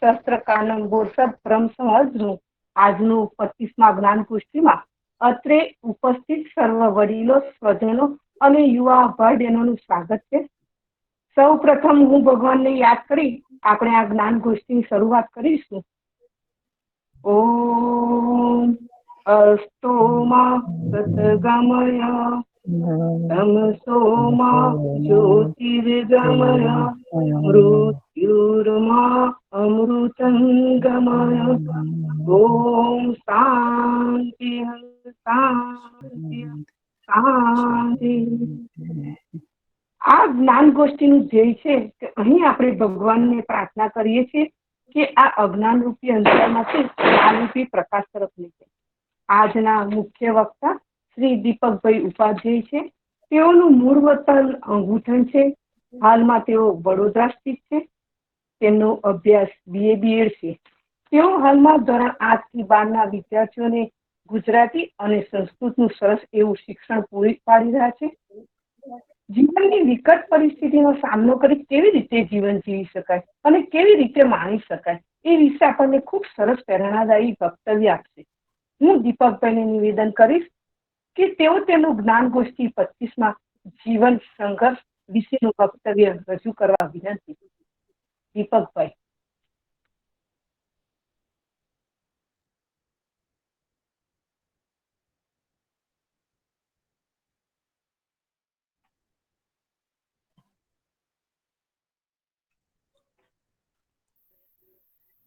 શસ્ત્ર કાનમ બોરસદ બ્રહ્મ સમાજનું આજનું 25મા જ્ઞાનગોષ્ઠીમાં અત્રે ઉપસ્થિત સર્વ વડીલો, સ્વજનો અને યુવા ભાઈ બહેનોનું સ્વાગત છે. સૌ પ્રથમ હું ભગવાનને યાદ કરી આપણે આ જ્ઞાનગોષ્ઠીની શરૂઆત કરીશું. ઓમ અસ્તોમા સતગમય તમસોમા જ્યોતિર્ગમય મૃત્યુર્મા અમૃતંગમય. ઓમ શાંતિ શાંતિ શાંતિ. આ જ્ઞાન ગોષ્ઠીનું ધ્યેય છે કે અહીં આપણે ભગવાનને પ્રાર્થના કરીએ છીએ કે આ અજ્ઞાન રૂપી અંધકારમાંથી જ્ઞાનરૂપી પ્રકાશ તરફ લઈ જાય. આજના મુખ્ય વક્તા શ્રી દીપકભાઈ ઉપાધ્યાય છે. તેઓનું મૂળ વતન અંગૂઠણ છે. હાલમાં તેઓ વડોદરા સ્થિત છે. તેમનો અભ્યાસ BA BEd છે. તેઓ હાલમાં ધોરણ 8 થી 12ના વિદ્યાર્થીઓને ગુજરાતી અને સંસ્કૃતનું સરસ એવું શિક્ષણ પૂરી પાડી રહ્યા છે. જીવનની વિકટ પરિસ્થિતિનો સામનો કરી કેવી રીતે જીવન જીવી શકાય અને કેવી રીતે માણી શકાય એ વિશે આપણને ખૂબ સરસ પ્રેરણાદાયી વક્તવ્ય આપશે. હું દીપકભાઈને નિવેદન કરીશ કે તેઓ તેમનું જ્ઞાનગોષ્ઠી 25માં જીવન સંઘર્ષ વિશેનું વક્તવ્ય રજૂ કરવા વિનંતી. દીપકભાઈ.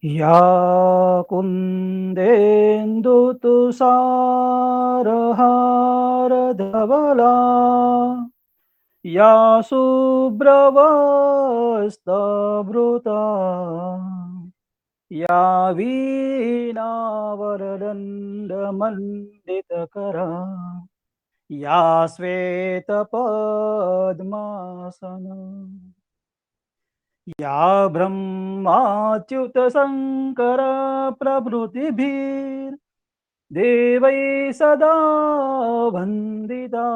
या कुन्देन्दुतुषारहारधवला या शुभ्रवस्त्रभृता या वीणावरदण्डमण्डितकरा या श्वेतपद्मासना या ब्रह्माच्युत शंकर प्रभृतिभिर्देवै सदा वन्दिता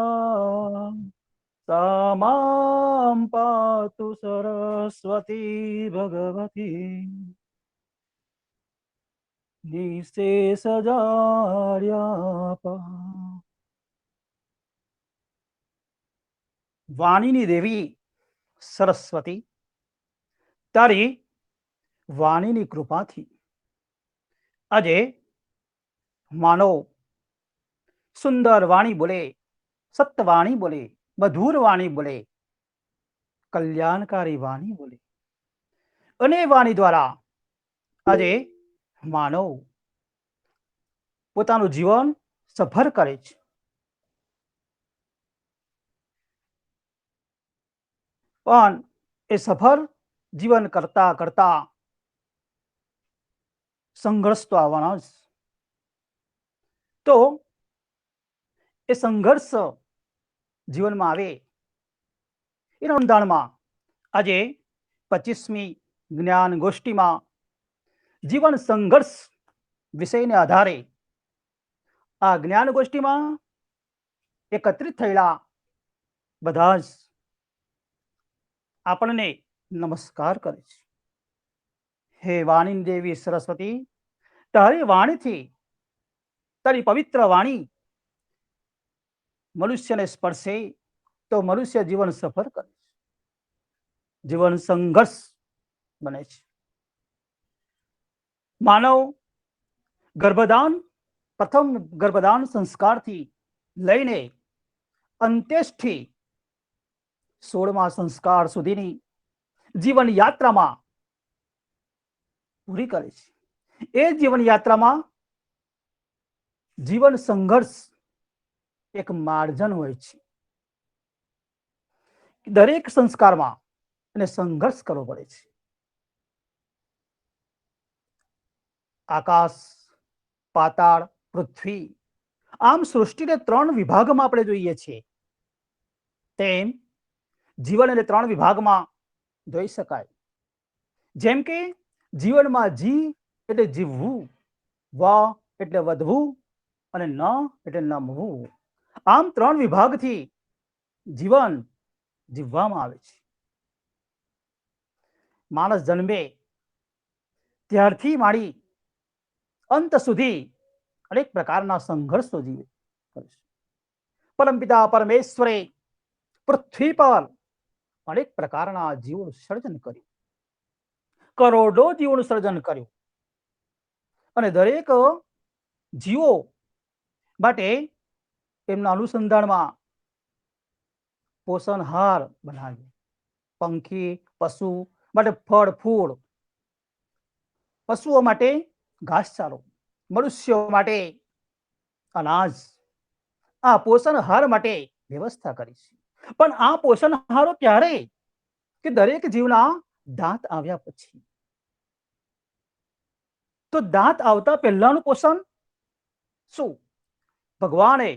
सा मां पातु सरस्वती भगवती निशेषजाड्यापा. વાણીની દેવી સરસ્વતી તારી વાણીની કૃપાથી આજે માનવ સુંદર વાણી બોલે, સત્યવાણી બોલે, મધુર વાણી બોલે, કલ્યાણકારી વાણી બોલે અને વાણી દ્વારા આજે માનવ પોતાનું જીવન સફળ કરે છે. પણ એ સફળ જીવન કરતા કરતા સંઘર્ષ તો આવવાનો જ. તો એ સંઘર્ષ જીવનમાં આવે એના અનુદાનમાં આજે 25મી જ્ઞાન ગોષ્ઠીમાં જીવન સંઘર્ષ વિષયને આધારે આ જ્ઞાન ગોષ્ઠીમાં એકત્રિત થયેલા બધા જ આપણને નમસ્કાર કરે છે. હે વાણી દેવી સરસ્વતી, તારી વાણીથી, તારી પવિત્ર વાણી મનુષ્યને સ્પર્શે તો મનુષ્ય જીવન સફળ કરે છે, જીવન સંઘર્ષ બને છે. માનવ ગર્ભદાન, પ્રથમ ગર્ભદાન સંસ્કારથી લઈને અંત્યેષ્ટિ 16મા સંસ્કાર સુધીની જીવન યાત્રામાં પૂરી કરે છે. એ જીવન યાત્રામાં જીવન સંઘર્ષ એક માર્જન હોય છે. દરેક સંસ્કારમાં એને સંઘર્ષ કરવો પડે છે. આકાશ, પાતાળ, પૃથ્વી, આમ સૃષ્ટિને 3 વિભાગમાં આપણે જોઈએ છીએ તેમ જીવનને 3 વિભાગમાં જોઈ શકાય. જેમ કે જીવનમાં જી એટલે જીવવું, વા એટલે વધવું અને ન એટલે નમવું. આમ 3 વિભાગથી જીવન જીવવામાં આવે છે. માણસ જન્મે ત્યારથી માંડી અંત સુધી અનેક પ્રકારના સંઘર્ષો જીવે કરે છે. પરમપિતા પરમેશ્વરે પૃથ્વી પર અનેક પ્રકારના જીવોનું સર્જન કર્યું, કરોડો જીવોનું સર્જન કર્યું અને દરેક જીવો માટે એમના અનુસંધાનમાં પોષણહાર બનાવ્યો. પંખી પશુ માટે ફળ ફૂલ, પશુઓ માટે ઘાસચારો, મનુષ્યો માટે અનાજ, આ પોષણહાર માટે વ્યવસ્થા કરી છે. પણ આ પોષણહારો ક્યારે? કે દરેક જીવના દાંત આવ્યા પછી. તો દાંત આવતા પહેલાનું પોષણ શું? ભગવાને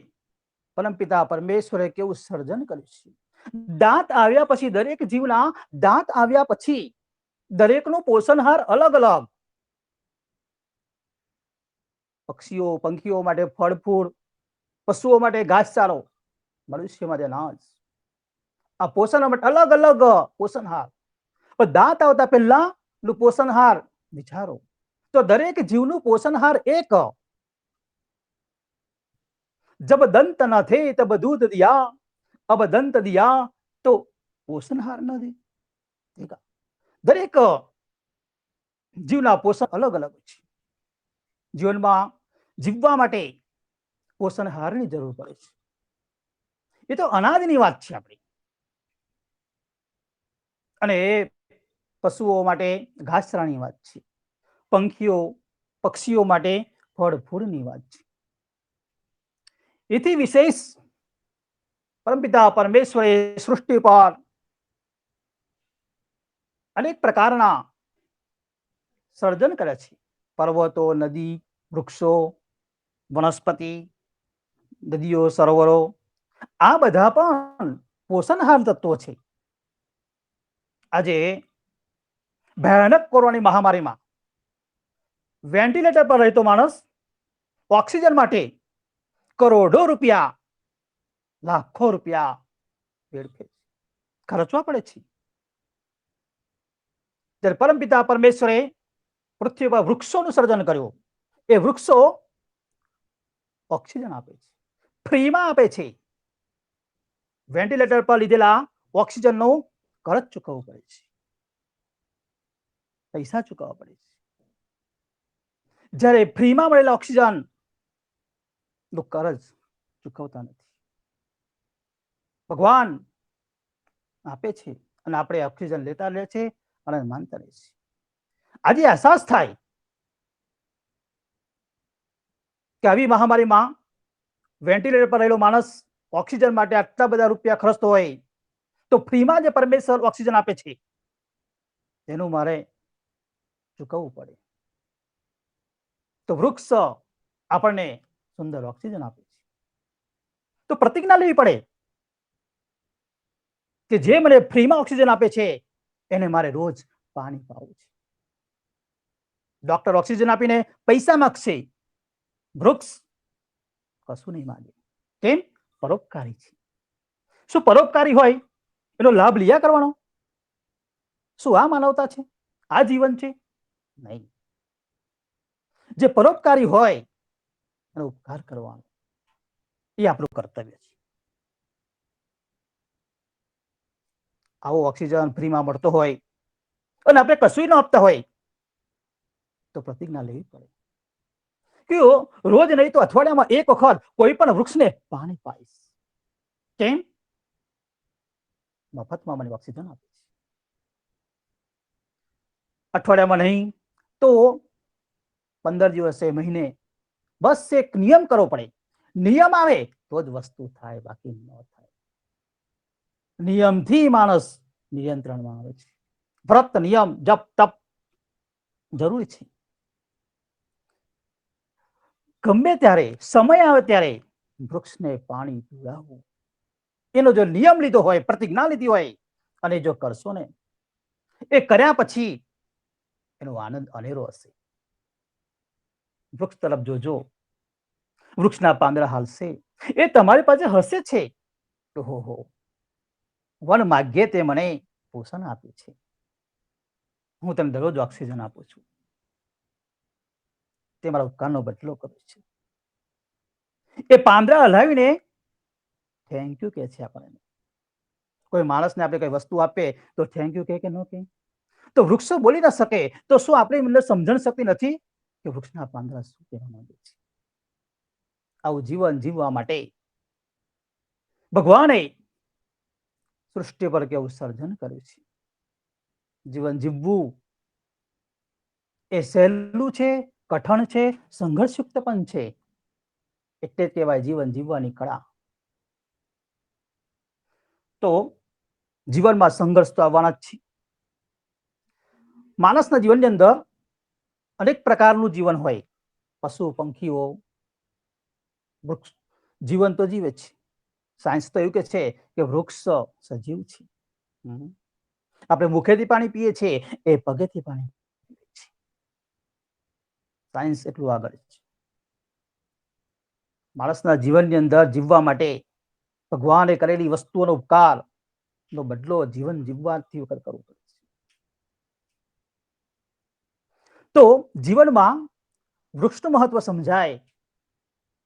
પરમપિતા પરમેશ્વરે કેવું સર્જન કર્યું છે. દાંત આવ્યા પછી, દરેક જીવના દાંત આવ્યા પછી દરેકનો પોષણહાર અલગ અલગ. પક્ષીઓ પંખીઓ માટે ફળ ફૂલ, પશુઓ માટે ઘાસચારો, મનુષ્ય માટે અનાજ. આ પોષણ માટે અલગ અલગ પોષણહાર. પણ દાંત આવતા પહેલા નું પોષણહાર વિચારો તો દરેક જીવનું પોષણહાર એક. જબ દંત ન થે તબ દૂધ દિયા, અબ દંત દિયા તો પોષણહાર ન દે. દરેક જીવના પોષણ અલગ અલગ છે. જીવનમાં જીવવા માટે પોષણહારની જરૂર પડે છે. એ તો અનાજની વાત છે આપણી. અને પશુઓ માટે ઘાસચારાની વાત છે, પંખીઓ પક્ષીઓ માટે ફળ ફૂલની વાત છે. એથી વિશેષ પરમપિતા પરમેશ્વરે સૃષ્ટિ પર અનેક પ્રકારના સર્જન કરે છે. પર્વતો, નદી, વૃક્ષો, વનસ્પતિ, નદીઓ, સરોવરો, આ બધા પણ પોષણહાર તત્વો છે. આજે ભયાનક કોરોનાની મહામારીમાં વેન્ટિલેટર પર રહેતો માણસ ઓક્સિજન માટે કરોડો રૂપિયા, લાખો રૂપિયા વેડફે ખર્ચવા પડે છે. ત્યારે પરમપિતા પરમેશ્વરે પૃથ્વી પર વૃક્ષોનું સર્જન કર્યું. એ વૃક્ષો ઓક્સિજન આપે છે, ફ્રીમાં આપે છે. વેન્ટિલેટર પર લીધેલા ઓક્સિજનનું કરજ ચૂકવવું પડે છે, પૈસા ચૂકવવા પડે છે. જ્યારે ફ્રીમાં મળેલા ઓક્સિજન નું કરજ ચૂકવતા નથી. ભગવાન આપે છે અને આપણે ઓક્સિજન લેતા રહે છે અને માનતા રહે છે. આજે અહેસાસ થાય કે આવી મહામારીમાં વેન્ટિલેટર પર રહેલો માણસ ઓક્સિજન માટે આટલા બધા રૂપિયા ખર્ચતો હોય તો ફ્રીમાં જે પરમેશ્વર ઓક્સિજન આપે છે તેનું મારે ચૂકવવું પડે. તો વૃક્ષ આપણને સુંદર ઓક્સિજન આપે છે. તો પ્રતિજ્ઞા લેવી પડે કે જે મને ફ્રીમાં ઓક્સિજન આપે છે એને મારે રોજ પાણી પાવું છે. ડોક્ટર ઓક્સિજન આપીને પૈસા માંગશે, વૃક્ષ કશું નહીં માંગે. કેમ? પરોપકારી છે. શું પરોપકારી હોય એનો લાભ લીયા કરવાનો? શું આ માનવતા છે? આ જીવન છે? નહીં. જે પરોપકારી હોય એનો ઉપકાર કરવાનો એ આપણું કર્તવ્ય છે. આવો ઓક્સિજન ફ્રીમાં મળતો હોય અને આપણે કશું ન આપતા હોય તો પ્રતિજ્ઞા લેવી પડે કે રોજ નહીં તો અઠવાડિયામાં એક વખત કોઈ પણ વૃક્ષને પાણી પાઈશ. કેમ? મફતમાં મને ઓક્સિજન આપે છે. અઠવાડિયામાં નહીં તો 15 દિવસે, મહિને, બસ એક નિયમ કરવો પડે. નિયમ આવે તો જ વસ્તુ થાય, બાકી ન થાય. નિયમથી માણસ નિયંત્રણમાં આવે છે. વ્રત, નિયમ, જપ, તપ જરૂરી છે. ગમે ત્યારે સમય આવે ત્યારે વૃક્ષને પાણી પીવડાવવું, એનો જો નિયમ લીધો હોય, પ્રતિજ્ઞા લીધી હોય અને જો કરશો ને, એ કર્યા પછી એનો આનંદ અનેરો હશે. વૃક્ષ તરફ જોજો, વૃક્ષના પાંદડા હાલશે, એ તમારી પાસે હશે છે. ઓહો, વન માગ્યે તે મને પોષણ આપે છે, હું તમને દરરોજ ઓક્સિજન આપું છું. તે મારા ઉપકારનો બદલો કરે છે. એ પાંદડા હલાવીને થેન્ક યુ કહે છે આપણને. કોઈ માણસને આપણે કઈ વસ્તુ આપે તો થેન્ક યુ કહે કે ન કહે? તો વૃક્ષો બોલી ન શકે તો શું આપણી અંદર સમજણ શક્તિ નથી કે વૃક્ષના પાંદડા શું કહેવા માંગે છે? આવું જીવન જીવવા માટે ભગવાને સૃષ્ટિ પર કેવું સર્જન કર્યું છે. જીવન જીવવું એ સહેલું છે, કઠણ છે, સંઘર્ષયુક્ત પણ છે. એટલે જ કહેવાય જીવન જીવવાની કળા. તો જીવનમાં સંઘર્ષ તો આવવાના જ છે. માણસના જીવનની અંદર અનેક પ્રકારનું જીવન હોય. પશુ પંખીઓ વૃક્ષ જીવન તો જીવે છે. સાયન્સ તો એવું કે છે કે વૃક્ષ સજીવ છે. આપણે મુખેથી પાણી પીએ છીએ, એ પગેથી પાણી પીએ છીએ. સાયન્સ એટલું આગળ છે. માણસના જીવનની અંદર જીવવા માટે ભગવાને કરેલી વસ્તુઓનો ઉપકાર નો બદલો જીવન જીવવાથી વગર કરવો પડે છે. તો જીવનમાં વૃક્ષનું મહત્વ સમજાય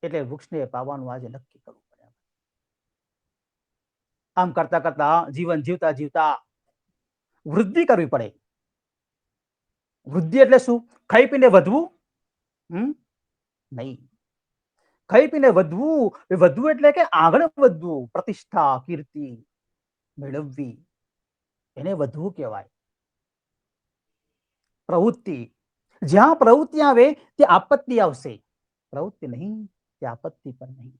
એટલે વૃક્ષને પાવાનું આજે નક્કી કરવું પડે. આમ કરતા કરતા જીવન જીવતા જીવતા વૃદ્ધિ કરવી પડે. વૃદ્ધિ એટલે શું? ખાઈ પીને વધવું નહીં. ખાઈ પીને વધવું, વધવું એટલે કે આગળ વધવું, પ્રતિષ્ઠા કીર્તિ મેળવવી, એને વધવું કહેવાય. પ્રવૃત્તિ, જ્યાં પ્રવૃત્તિ આવે ત્યાં આપત્તિ આવશે. પ્રવૃત્તિ નહીં ત્યાં આપત્તિ પણ નહીં.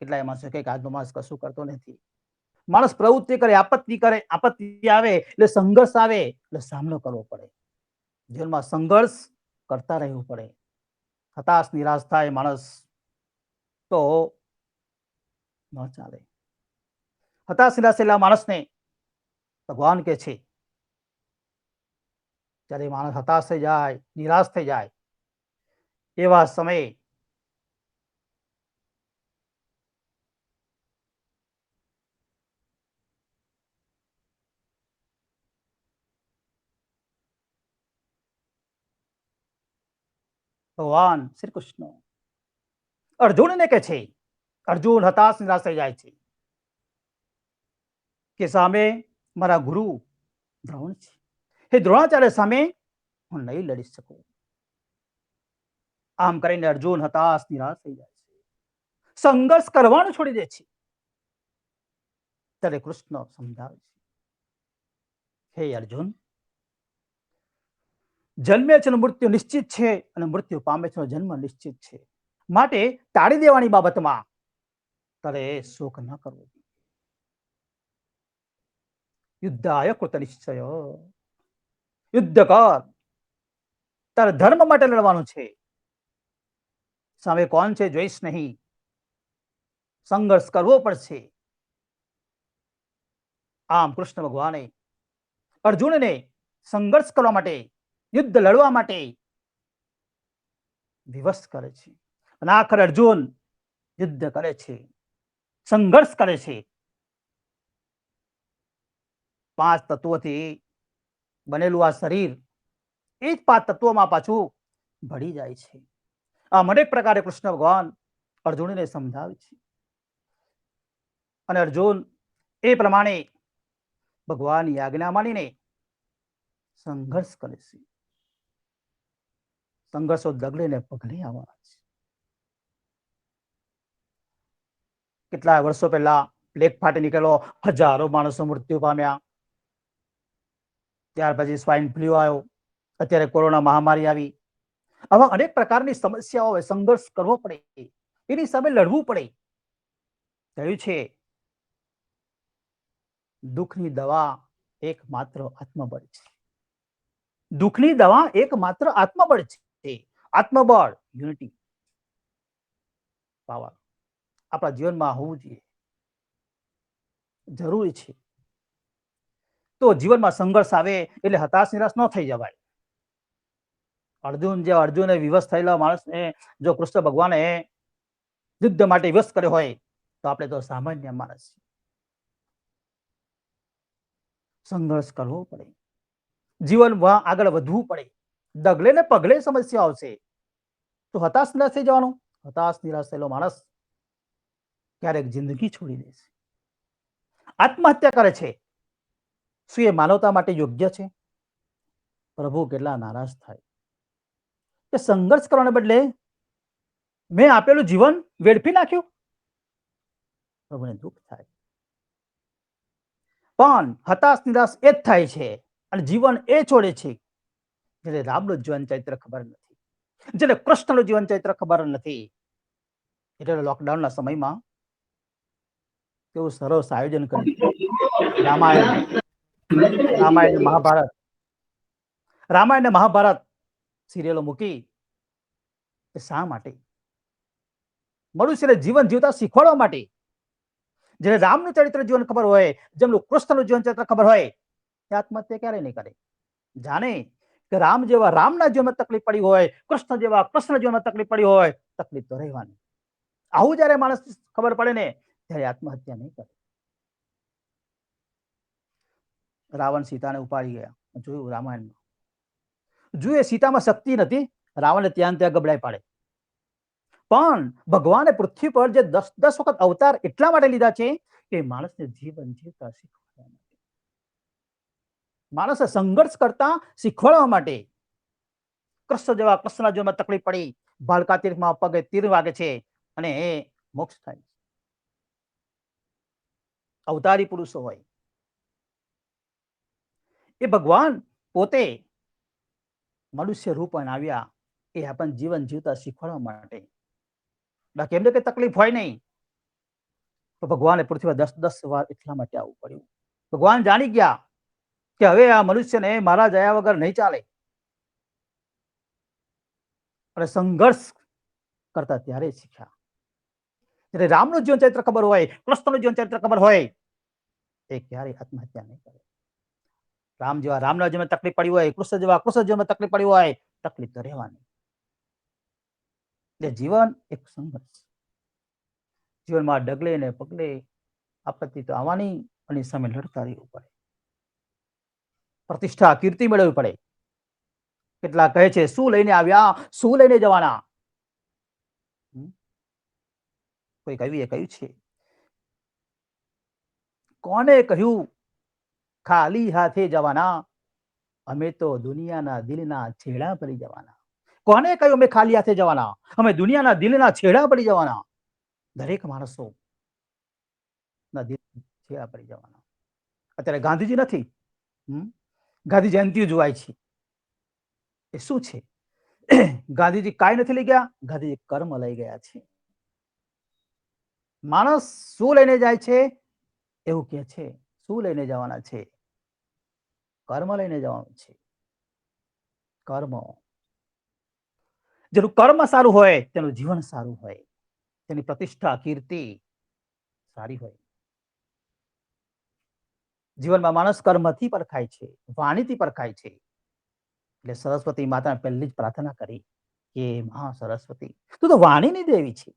કેટલાય માણસો કે આજનો માણસ કશું કરતો નથી. માણસ પ્રવૃત્તિ કરે, આપત્તિ આવે એટલે સંઘર્ષ આવે એટલે સામનો કરવો પડે. જીવનમાં સંઘર્ષ કરતા રહેવું પડે. હતાશ નિરાશ થાય માણસ તો ન ચાલે. હતાશ નિરાશ થયેલા માણસને ભગવાન કે છે, જ્યારે માણસ હતાશ થઈ જાય, નિરાશ થઈ જાય, એવા સમયે ભગવાન શ્રી કૃષ્ણ અર્જુનને કે છે, અર્જુન હતાશ નિરાશ થઈ જાય છે કે સામે મારા ગુરુ દ્રોણ છે. હે દ્રોણાચાર્ય સામે હું નહીં લડી શકું. આમ કરીને અર્જુન હતાશ નિરાશ થઈ જાય છે, સંઘર્ષ કરવાનું છોડી દે છે. ત્યારે કૃષ્ણ સમજાવે છે, હે અર્જુન, જન્મે છે મૃત્યુ નિશ્ચિત છે અને મૃત્યુ પામે છે જન્મ નિશ્ચિત છે. માટે ટાળી દેવાની બાબતમાં તારે શોક ન કરવો. યુદ્ધાય કૃત નિશ્ચય, યુદ્ધ કર, તારે ધર્મ માટે લડવાનું છે. સામે કોણ છે જોઈશ નહીં, સંઘર્ષ કરવો પડશે. આમ કૃષ્ણ ભગવાને અર્જુનને સંઘર્ષ કરવા માટે, યુદ્ધ લડવા માટે વિવશ કરે છે. અને આખરે અર્જુન યુદ્ધ કરે છે, સંઘર્ષ કરે છે. 5 તત્વોથી બનેલું આ શરીર એ જ 5 તત્વોમાં પાછું ભળી જાય છે. આમ અનેક પ્રકારે કૃષ્ણ ભગવાન અર્જુનને સમજાવે છે. અને અર્જુન એ પ્રમાણે ભગવાનની આજ્ઞા માનીને સંઘર્ષ કરે છે. સંઘર્ષો ડગલે ને પગલે આવવાના છે. કેટલા વર્ષો પહેલા પ્લેગ ફાટી નીકળ્યો, હજારો માણસો મૃત્યુ પામ્યા. ત્યાર પછી સ્વાઇન ફ્લુ આવ્યો, અત્યારે કોરોના મહામારી આવી. આવા અનેક પ્રકારની સમસ્યાઓ હોય, સંઘર્ષ કરવો પડે, એની સામે લડવું પડે. કહ્યું છે દુઃખની દવા એકમાત્ર આત્મબળ છે. દુઃખની દવા એકમાત્ર આત્મબળ છે. આત્મબળ, યુનિટી પાવર આપણા જીવનમાં હોવું જોઈએ, જરૂરી છે. તો જીવનમાં સંઘર્ષ આવે એટલે હતાશ નિરાશ ન થઈ જવાય. અર્જુને વિવશ થયેલા માણસને જો કૃષ્ણ ભગવાને યુદ્ધ માટે વિવશ કર્યો હોય તો આપણે તો સામાન્ય માણસ. સંઘર્ષ કરવો પડે, જીવનમાં આગળ વધવું પડે. ડગલે ને પગલે સમસ્યા આવશે તો હતાશ નિરાશ થઈ જવાનું. હતાશ નિરાશ થયેલો માણસ ક્યારેક જિંદગી છોડી દેશે, આત્મહત્યા કરે છે. શું એ માનવતા માટે યોગ્ય છે? પ્રભુ કેટલા નારાજ થાય કે સંઘર્ષ કરવાને બદલે મેં આપેલું જીવન વેડફી નાખ્યું. પ્રભુને દુઃખ થાય. પણ હતાશ નિરાશ એ જ થાય છે અને જીવન એ છોડે છે જેને રામનું જીવન ચરિત્ર ખબર નથી, જેને કૃષ્ણનું જીવન ચરિત્ર ખબર નથી. એટલે લોકડાઉનના સમયમાં કેવું સરસ આયોજન કર્યું. રામાયણ ને મહાભારત સિરિયલો મૂકી શા માટે? મનુષ્યને જીવન જીવતા શીખવાડવા માટે. જેને રામનું ચરિત્ર જીવન ખબર હોય, જેમનું કૃષ્ણનું જીવન ચરિત્ર ખબર હોય, તે આત્મહત્યા ક્યારે નહીં કરે. જાણે કે રામ જેવા રામના જીવનમાં તકલીફ પડી હોય, કૃષ્ણ જેવા કૃષ્ણ જીવનમાં તકલીફ પડી હોય, તકલીફ તો રહેવાની. આવું જયારે માણસ ખબર પડે ને ત્યારે આત્મહત્યા નહીં કરે. રાવણ સીતાને ઉપાડી ગયા, જોયું રામાયણમાં. જોઈએ સીતામાં શક્તિ નથી, રાવણને ત્યાં ગબડાઈ પાડે. પણ ભગવાને પૃથ્વી પર જે 10 વખત અવતાર એટલા માટે લીધા છે કે માણસને જીવન જીવતા શીખવાડવા માટે, માણસે સંઘર્ષ કરતા શીખવાડવા માટે. કૃષ્ણ જેવા કૃષ્ણના જીવનમાં તકલીફ પડી, ભાલકા તીર્થમાં પગે તીર વાગે છે અને એ મોક્ષ થાય. અવતારી પુરુષો હોય એ ભગવાન પોતે મનુષ્ય રૂપ આવ્યા એ આપણને જીવન જીવતા શીખવાડવા માટે. બાકી એમને કઈ તકલીફ હોય નહીં તો ભગવાને પૃથ્વી 10 વાર એટલા માટે આવવું પડ્યું. ભગવાન જાણી ગયા કે હવે આ મનુષ્યને મારા જયા વગર નહીં ચાલે. અને સંઘર્ષ કરતા ત્યારે શીખ્યા. જ્યારે રામનું જીવન ચરિત્ર ખબર હોય, કૃષ્ણનું જીવન ચરિત્ર ખબર હોય, એ ક્યારેય આત્મહત્યા નહીં કરે. રામ જેવા રામના જીવનમાં તકલીફ પડી હોય, કૃષ્ણ જેવા કૃષ્ણ જીવનમાં તકલીફ પડી હોય, તકલીફ તો રહેવાની. એટલે જીવન એક સંઘર્ષ. જીવનમાં ડગલે ને પગલે આપત્તિ તો આવવાની અને સામે લડતા રહેવું પડે. પ્રતિષ્ઠા કીર્તિ મેળવવી પડે. કેટલા કહે છે શું લઈને આવ્યા, શું લઈને જવાના. કોઈ કવિએ કહ્યું છે, કોને કહ્યું ખાલી હાથે જવાના, અમે તો દુનિયાના દિલના છેડા પડી જવાના. કોને કહ્યું અમે ખાલી હાથે જવાના, અમે દુનિયાના દિલના છેડા પડી જવાના. દરેક માણસો ના દિલ છેડા પડી જવાના. અત્યારે ગાંધીજી નથી, ગાંધી જયંતિ ઉજવાય છે. એ શું છે? ગાંધીજી કાંઈ નથી લઈ ગયા, ગાંધીજી કર્મ લઈ ગયા છે. માણસ શું લઈને જાય છે એવું કે છે. શું લઈને જવાના છે? કર્મ લઈને જવાનું છે. કર્મ. જેનું કર્મ સારું હોય તેનું જીવન સારું હોય, તેની પ્રતિષ્ઠા કીર્તિ સારી હોય. જીવનમાં માણસ કર્મથી પરખાય છે, વાણીથી પરખાય છે. એટલે સરસ્વતી માતાને પહેલી જ પ્રાર્થના કરી કે મહા સરસ્વતી તું તો વાણીની દેવી છે.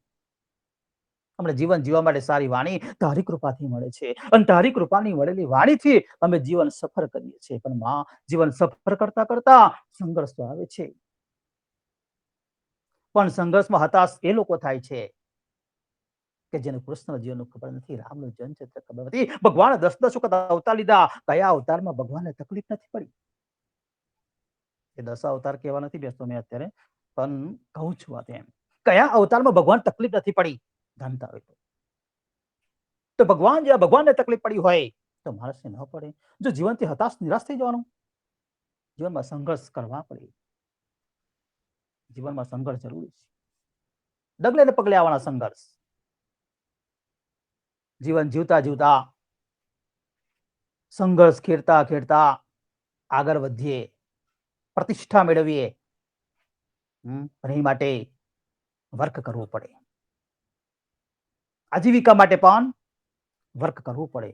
અમને જીવન જીવવા માટે સારી વાણી તારી કૃપાથી મળે છે અને તારી કૃપાની મળેલી વાણીથી અમે જીવન સફર કરીએ છીએ. પણ માં, જીવન સફર કરતા કરતા સંઘર્ષ તો આવે છે. પણ સંઘર્ષમાં હતાશ એ લોકો થાય છે કે જેને કૃષ્ણ જીવનનું ખબર નથી, રામનું જીવન ચરિત્ર ખબર નથી. ભગવાને 10 વખત અવતાર લીધા, કયા અવતારમાં ભગવાનને તકલીફ નથી પડી? એ 10 અવતાર કહેવા નથી બેસતો મેં અત્યારે, પણ કહું છું વાત એમ, કયા અવતારમાં ભગવાન તકલીફ નથી પડી? જાણતા હોય તો ભગવાન જ્યાં ભગવાનને તકલીફ પડી હોય તો માણસને ન પડે. જો જીવનથી હતાશ નિરાશ થઈ જવાનું, જીવનમાં સંઘર્ષ કરવા પડે. જીવનમાં સંઘર્ષ જરૂરી છે. ડગલે ને પગલે આવવાના સંઘર્ષ. જીવન જીવતા જીવતા સંઘર્ષ ખેડતા ખેડતા આગળ વધીએ, પ્રતિષ્ઠા મેળવીએ. એ માટે વર્ક કરવું પડે. આજીવિકા માટે પણ વર્ક કરવું પડે.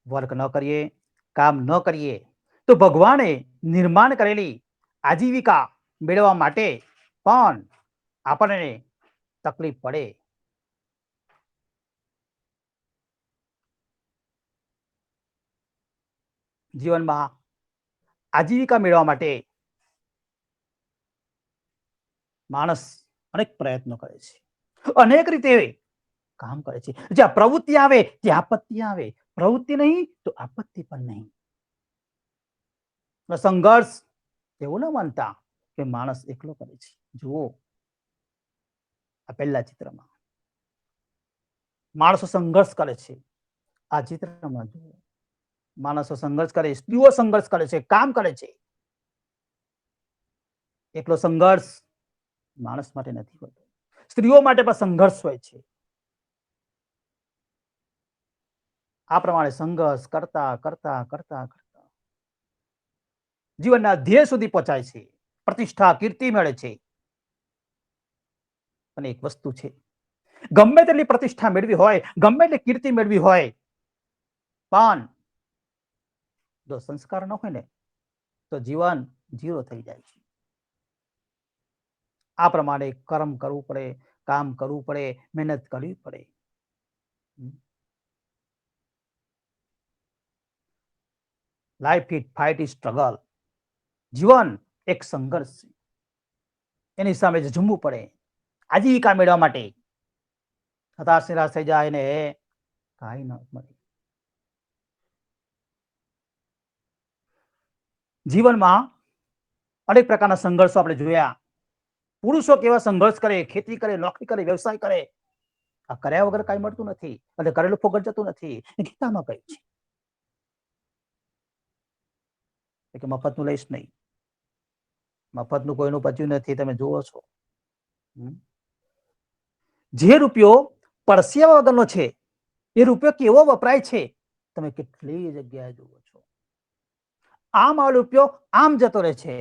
વર્ક ન કરીએ, કામ ન કરીએ તો ભગવાને નિર્માણ કરેલી આજીવિકા મેળવવા માટે પણ આપણને તકલીફ પડે. જીવનમાં આજીવિકા મેળવવા માટે માણસ અનેક પ્રયત્નો કરે છે, અનેક રીતે કામ કરે છે. જ્યાં પ્રવૃત્તિ આવે ત્યાં આપત્તિ આવે, પ્રવૃત્તિ નહીં તો આપત્તિ પણ નહીં. સંઘર્ષ એવું ન માનતા કે માણસ એકલો કરે છે. જુઓ આ પહેલા ચિત્રમાં માણસો સંઘર્ષ કરે છે, આ ચિત્રમાં જુઓ માણસો સંઘર્ષ કરે, સ્ત્રીઓ સંઘર્ષ કરે છે, કામ કરે છે. એકલો સંઘર્ષ માણસ માટે નથી હોતો, સ્ત્રીઓ માટે પણ સંઘર્ષ હોય છે. આ પ્રમાણે સંઘર્ષ કરતા કરતા કરતા કરતા જીવનના ધ્યેય સુધી પહોંચાય છે, પ્રતિષ્ઠા કીર્તિ મળે છે. અને એક વસ્તુ છે, ગમે તેટલી પ્રતિષ્ઠા મેળવી હોય, ગમે તેટલી કીર્તિ મેળવી હોય, પણ જો સંસ્કાર ન હોય ને તો જીવન ઝીરો થઈ જાય છે. આ પ્રમાણે કર્મ કરવું પડે, કામ કરવું પડે, મહેનત કરવી પડે. Life it fight is struggle. જીવન એક સંઘર્ષ છે, એની સામે ઝૂમવું પડે આજીવિકા મેળવવા માટે. હતાશ નિરાશ થઈ જાય ને કાંઈ ન મળે. જીવનમાં અનેક પ્રકારના સંઘર્ષો આપણે જોયા. પુરુષો કેવા સંઘર્ષ કરે, ખેતી કરે, નોકરી કરે, વ્યવસાય કરે. આ કર્યા વગર કઈ મળતું નથી, એટલે કરેલું ફોગટ જતું નથી. ગીતામાં કહ્યું છે કે મફતનું લઈશ નહીં, મફતનું કોઈનું પચ્યું નથી. તમે જુઓ છો જે રૂપિયો પરસ્યા વગરનો છે એ રૂપિયો કેવો વપરાય છે તમે કેટલી જગ્યાએ જુઓ છો. આમ આ રૂપિયો આમ જતો રહે છે,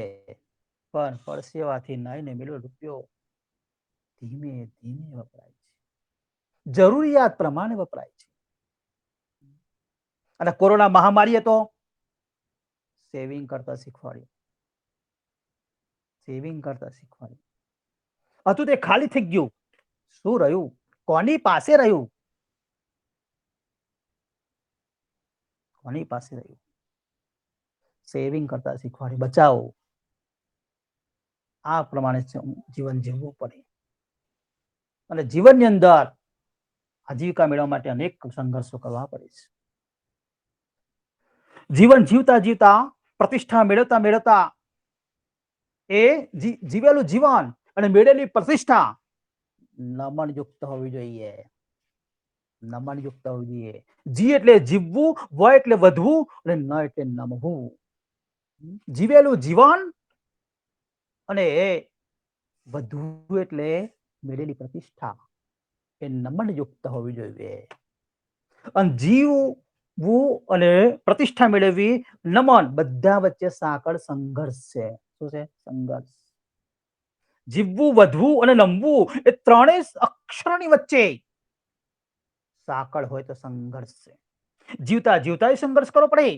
પણ પરસેવાથી નાઈને મેળવેલો રૂપિયો ધીમે ધીમે વપરાય છે, જરૂરિયાત પ્રમાણે વપરાય છે. અને કોરોના મહામારીએ તો સેવિંગ કરતા શીખવાડ્યું, સેવિંગ કરતા શીખવાડ્યું. હતું તે ખાલી થઈ ગયું. શું રહ્યું? કોની પાસે રહ્યું? કોની પાસે રહ્યું? સેવિંગ કરતા શીખવાડ્યું, બચાવો. આ પ્રમાણે જીવન જીવવું પડે. અને જીવનની અંદર આજીવિકા મેળવવા માટે અનેક સંઘર્ષો કરવા પડે છે. જીવન જીવતા જીવતા, પ્રતિષ્ઠા મેળવતા મેળવતા એ જીવેલું જીવન અને મેળવેલી પ્રતિષ્ઠા નમન યુક્ત હોવી જોઈએ. નમન યુક્ત હોવી જોઈએ. જી એટલે જીવવું, વ એટલે વધવું, અને ન એટલે નમવું. જીવેલું જીવન અને વધવું એટલે મેળવેલી પ્રતિષ્ઠા એ નમન યુક્ત હોવી જોઈએ. અને જીવવું અને પ્રતિષ્ઠા મેળવવી, નમન, બધા વચ્ચે સાંકળ સંઘર્ષ છે. શું છે? સંઘર્ષ. જીવવું, વધવું અને નમવું એ ત્રણેય અક્ષરોની વચ્ચે સાંકળ હોય તો સંઘર્ષ છે. જીવતા જીવતા સંઘર્ષ કરવો પડે,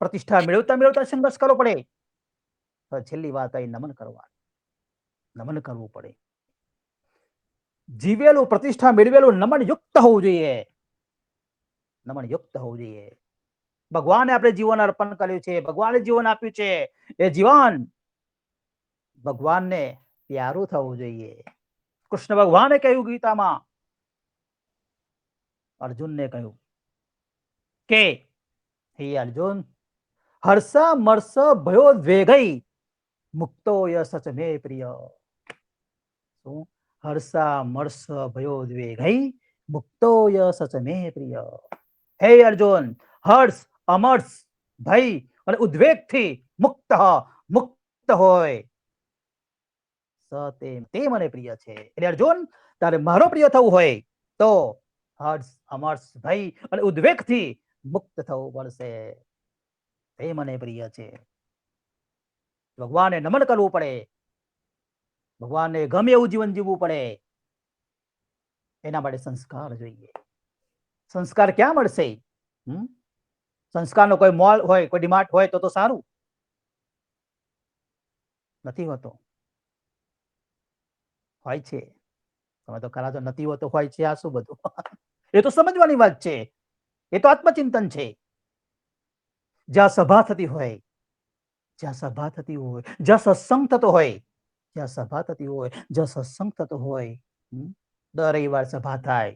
પ્રતિષ્ઠા મેળવતા મેળવતા સંઘર્ષ કરવો પડે. છેલ્લી વાત આવી નમન કરવા, નમન કરવું પડે. જીવેલું, પ્રતિષ્ઠા મેળવેલું નમન યુક્ત હોવું જોઈએ. નમન યુક્ત હોવું જોઈએ. ભગવાને આપણે જીવન અર્પણ કર્યું છે, ભગવાને જીવન આપ્યું છે, એ જીવન ભગવાનને પ્યારું થવું જોઈએ. કૃષ્ણ ભગવાને કહ્યું ગીતામાં, અર્જુનને કહ્યું કે હે અર્જુન, હર્ષ મર્ષ ભયો દ્વેગઈ મુક્તો યશ મે પ્રિય. શું? હર્ષ મર્ષ ભયો દ્વેગઈ મુક્તો યશ મે પ્રિય. હે અર્જુન, હર્ષ, અમર્ષ, ભય અને ઉદ્વેગથી મુક્ત મુક્ત હોય તે મને પ્રિય છે. એટલે અર્જુન, તારે મારો પ્રિય થવું હોય તો હર્ષ, અમર્ષ, ભય અને ઉદ્વેગથી મુક્ત થવું પડશે. તે મને પ્રિય છે. ભગવાનને નમન કરવું પડે, ભગવાનને ગમે એવું જીવન જીવવું પડે. એના માટે સંસ્કાર જોઈએ. સંસ્કાર ક્યાં મળશે? સંસ્કારનો કોઈ મોલ હોય, કોઈ ડિમાર્ટ હોય તો સારું. નથી હોતો. હોય છે. તમે તો ખરા તો નથી હોતો, હોય છે. આ શું બધું? એ તો સમજવાની વાત છે, એ તો આત્મચિંતન છે. જ્યાં સભા થતી હોય, જ્યાં સભા થતી હોય, જ્યાં સત્સંગ થતો હોય, જ્યાં સભા થતી હોય, જ્યાં સત્સંગ થતો હોય, દર રવિવાર સભા થાય,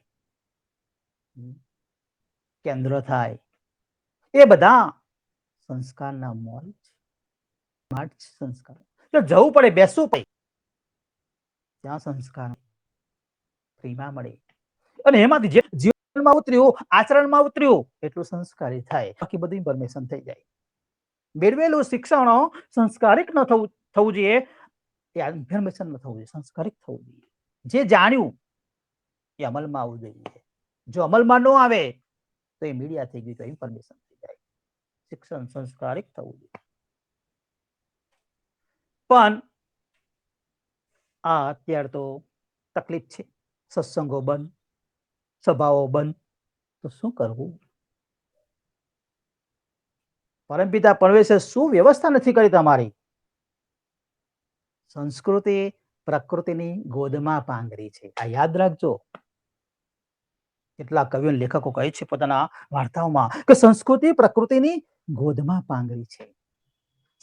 કેન્દ્ર થાય, એ બધા સંસ્કારના મોલ છે. સંસ્કાર જો જવું પડે, બેસવું પડે, ત્યાં સંસ્કાર ફ્રીમાં મળે. અને એમાંથી જે જીવનમાં ઉતર્યું, આચરણમાં ઉતર્યું, એટલું સંસ્કારી થાય. બાકી બધું ઇન્ફોર્મેશન થઈ જાય. મેળવેલું શિક્ષણ સંસ્કારિક ન થવું જોઈએ, એ ઇન્ફોર્મેશન ન થવું જોઈએ, સંસ્કારિક થવું જોઈએ. જે જાણ્યું એ અમલમાં આવવું જોઈએ. જો અમલમાં ન આવે તો એ મીડિયા થઈ ગયું, તો ઇન્ફોર્મેશન થઈ જાય. શિક્ષણ સંસ્કારિક થવું જોઈએ. પણ આ અત્યારે તો તકલીફ છે. સત્સંગો બંધ, સભાઓ બંધ, તો શું કરવું? પરમપિતા પરમેશ્વરે શું વ્યવસ્થા નથી કરી તમારી? સંસ્કૃતિ પ્રકૃતિની ગોદમાં પાંગરી છે. આ યાદ રાખજો. કેટલાક કવિઓ લેખકો કહે છે પોતાના વાર્તાઓમાં કે સંસ્કૃતિ પ્રકૃતિની ગોદમાં પાંગરી છે.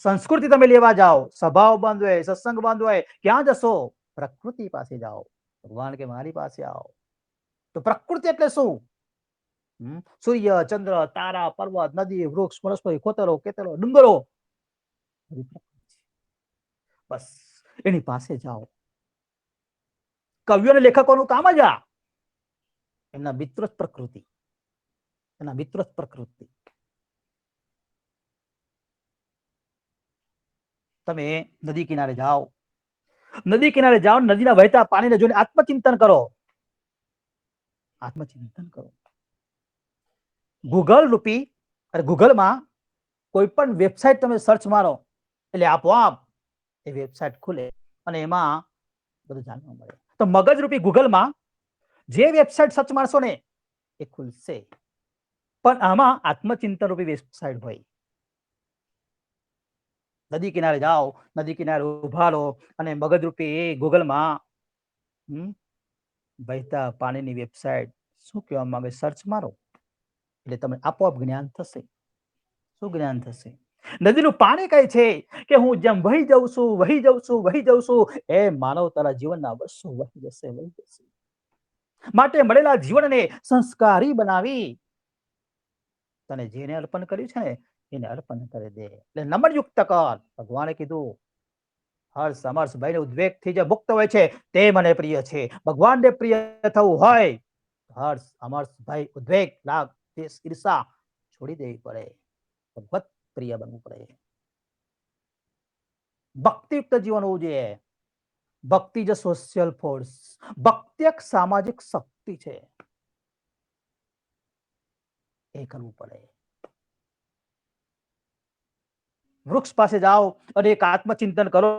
સંસ્કૃતિ તમે લેવા જાઓ, સભાઓ બંધ હોય, સત્સંગ બંધ હોય, ક્યાં જશો? પ્રકૃતિ પાસે જાઓ. ભગવાન કે મારી પાસે આવો. તો પ્રકૃતિ એટલે શું? સૂર્ય, ચંદ્ર, તારા, પર્વત, નદી, વૃક્ષ, વનસ્પતિ, કોતરો, કેતરો, ડુંગરો, બસ એની પાસે જાઓ. કવિઓ અને લેખકોનું કામ જ આ. એમના મિત્ર જ પ્રકૃતિ, એના મિત્ર જ પ્રકૃતિ. તમે નદી કિનારે જાઓ, નદી કિનારે જાઓ, નદીના વહેતા પાણીને જોઈને આત્મચિંતન કરો. આત્મચિંતન કરો. ગૂગલ રૂપી ગૂગલમાં કોઈ પણ વેબસાઇટ તમે સર્ચ મારો એટલે આપોઆપ એ વેબસાઇટ ખુલે અને એમાં બધું જાણવા મળે. તો મગજ રૂપી ગૂગલમાં જે વેબસાઇટ સર્ચ મારશો ને એ ખુલશે, પણ આમાં આત્મચિંતન રૂપી વેબસાઇટ હોય. નદી કિનારે જાઓ, નદી કિનારે ઉભા રહો અને મગજ રૂપી એ ગૂગલમાં વહેતા પાણીની વેબસાઇટ શું કહેવા માંગે સર્ચ મારો એટલે તમને આપોઆપ જ્ઞાન થશે. શું જ્ઞાન થશે? નદીનું પાણી કહે છે કે હું જેમ વહી જાઉં છું, વહી જાઉં છું, વહી જાઉં છું, એ માનવ તારા જીવનના વર્ષો વહી જશે, વહી જશે. માટે મળેલા જીવનને સંસ્કારી બનાવી તને જેને અર્પણ કર્યું છે ને એને અર્પણ કરી દે. એટલે નમનયુક્ત કર. ભગવાને કીધું હર્ષ અમર્ષ ભાઈને ઉદ્વેગ થી જે મુક્ત હોય છે તે મને પ્રિય છે. ભગવાનને પ્રિય થવું હોય હર્ષ અમર્ષ ભય ઉદ્વેગ લાગ ઈર્ષા છોડી દેવી પડે. ભગવત પ્રિય બનવું પડે. ભક્તિયુક્ત જીવન હોવું જોઈએ. ભક્તિ જ સોશિયલ ફોર્સ. ભક્તિ એક સામાજિક શક્તિ છે. એ કરવું પડે. વૃક્ષ પાસે જાઓ અને એક આત્મચિંતન કરો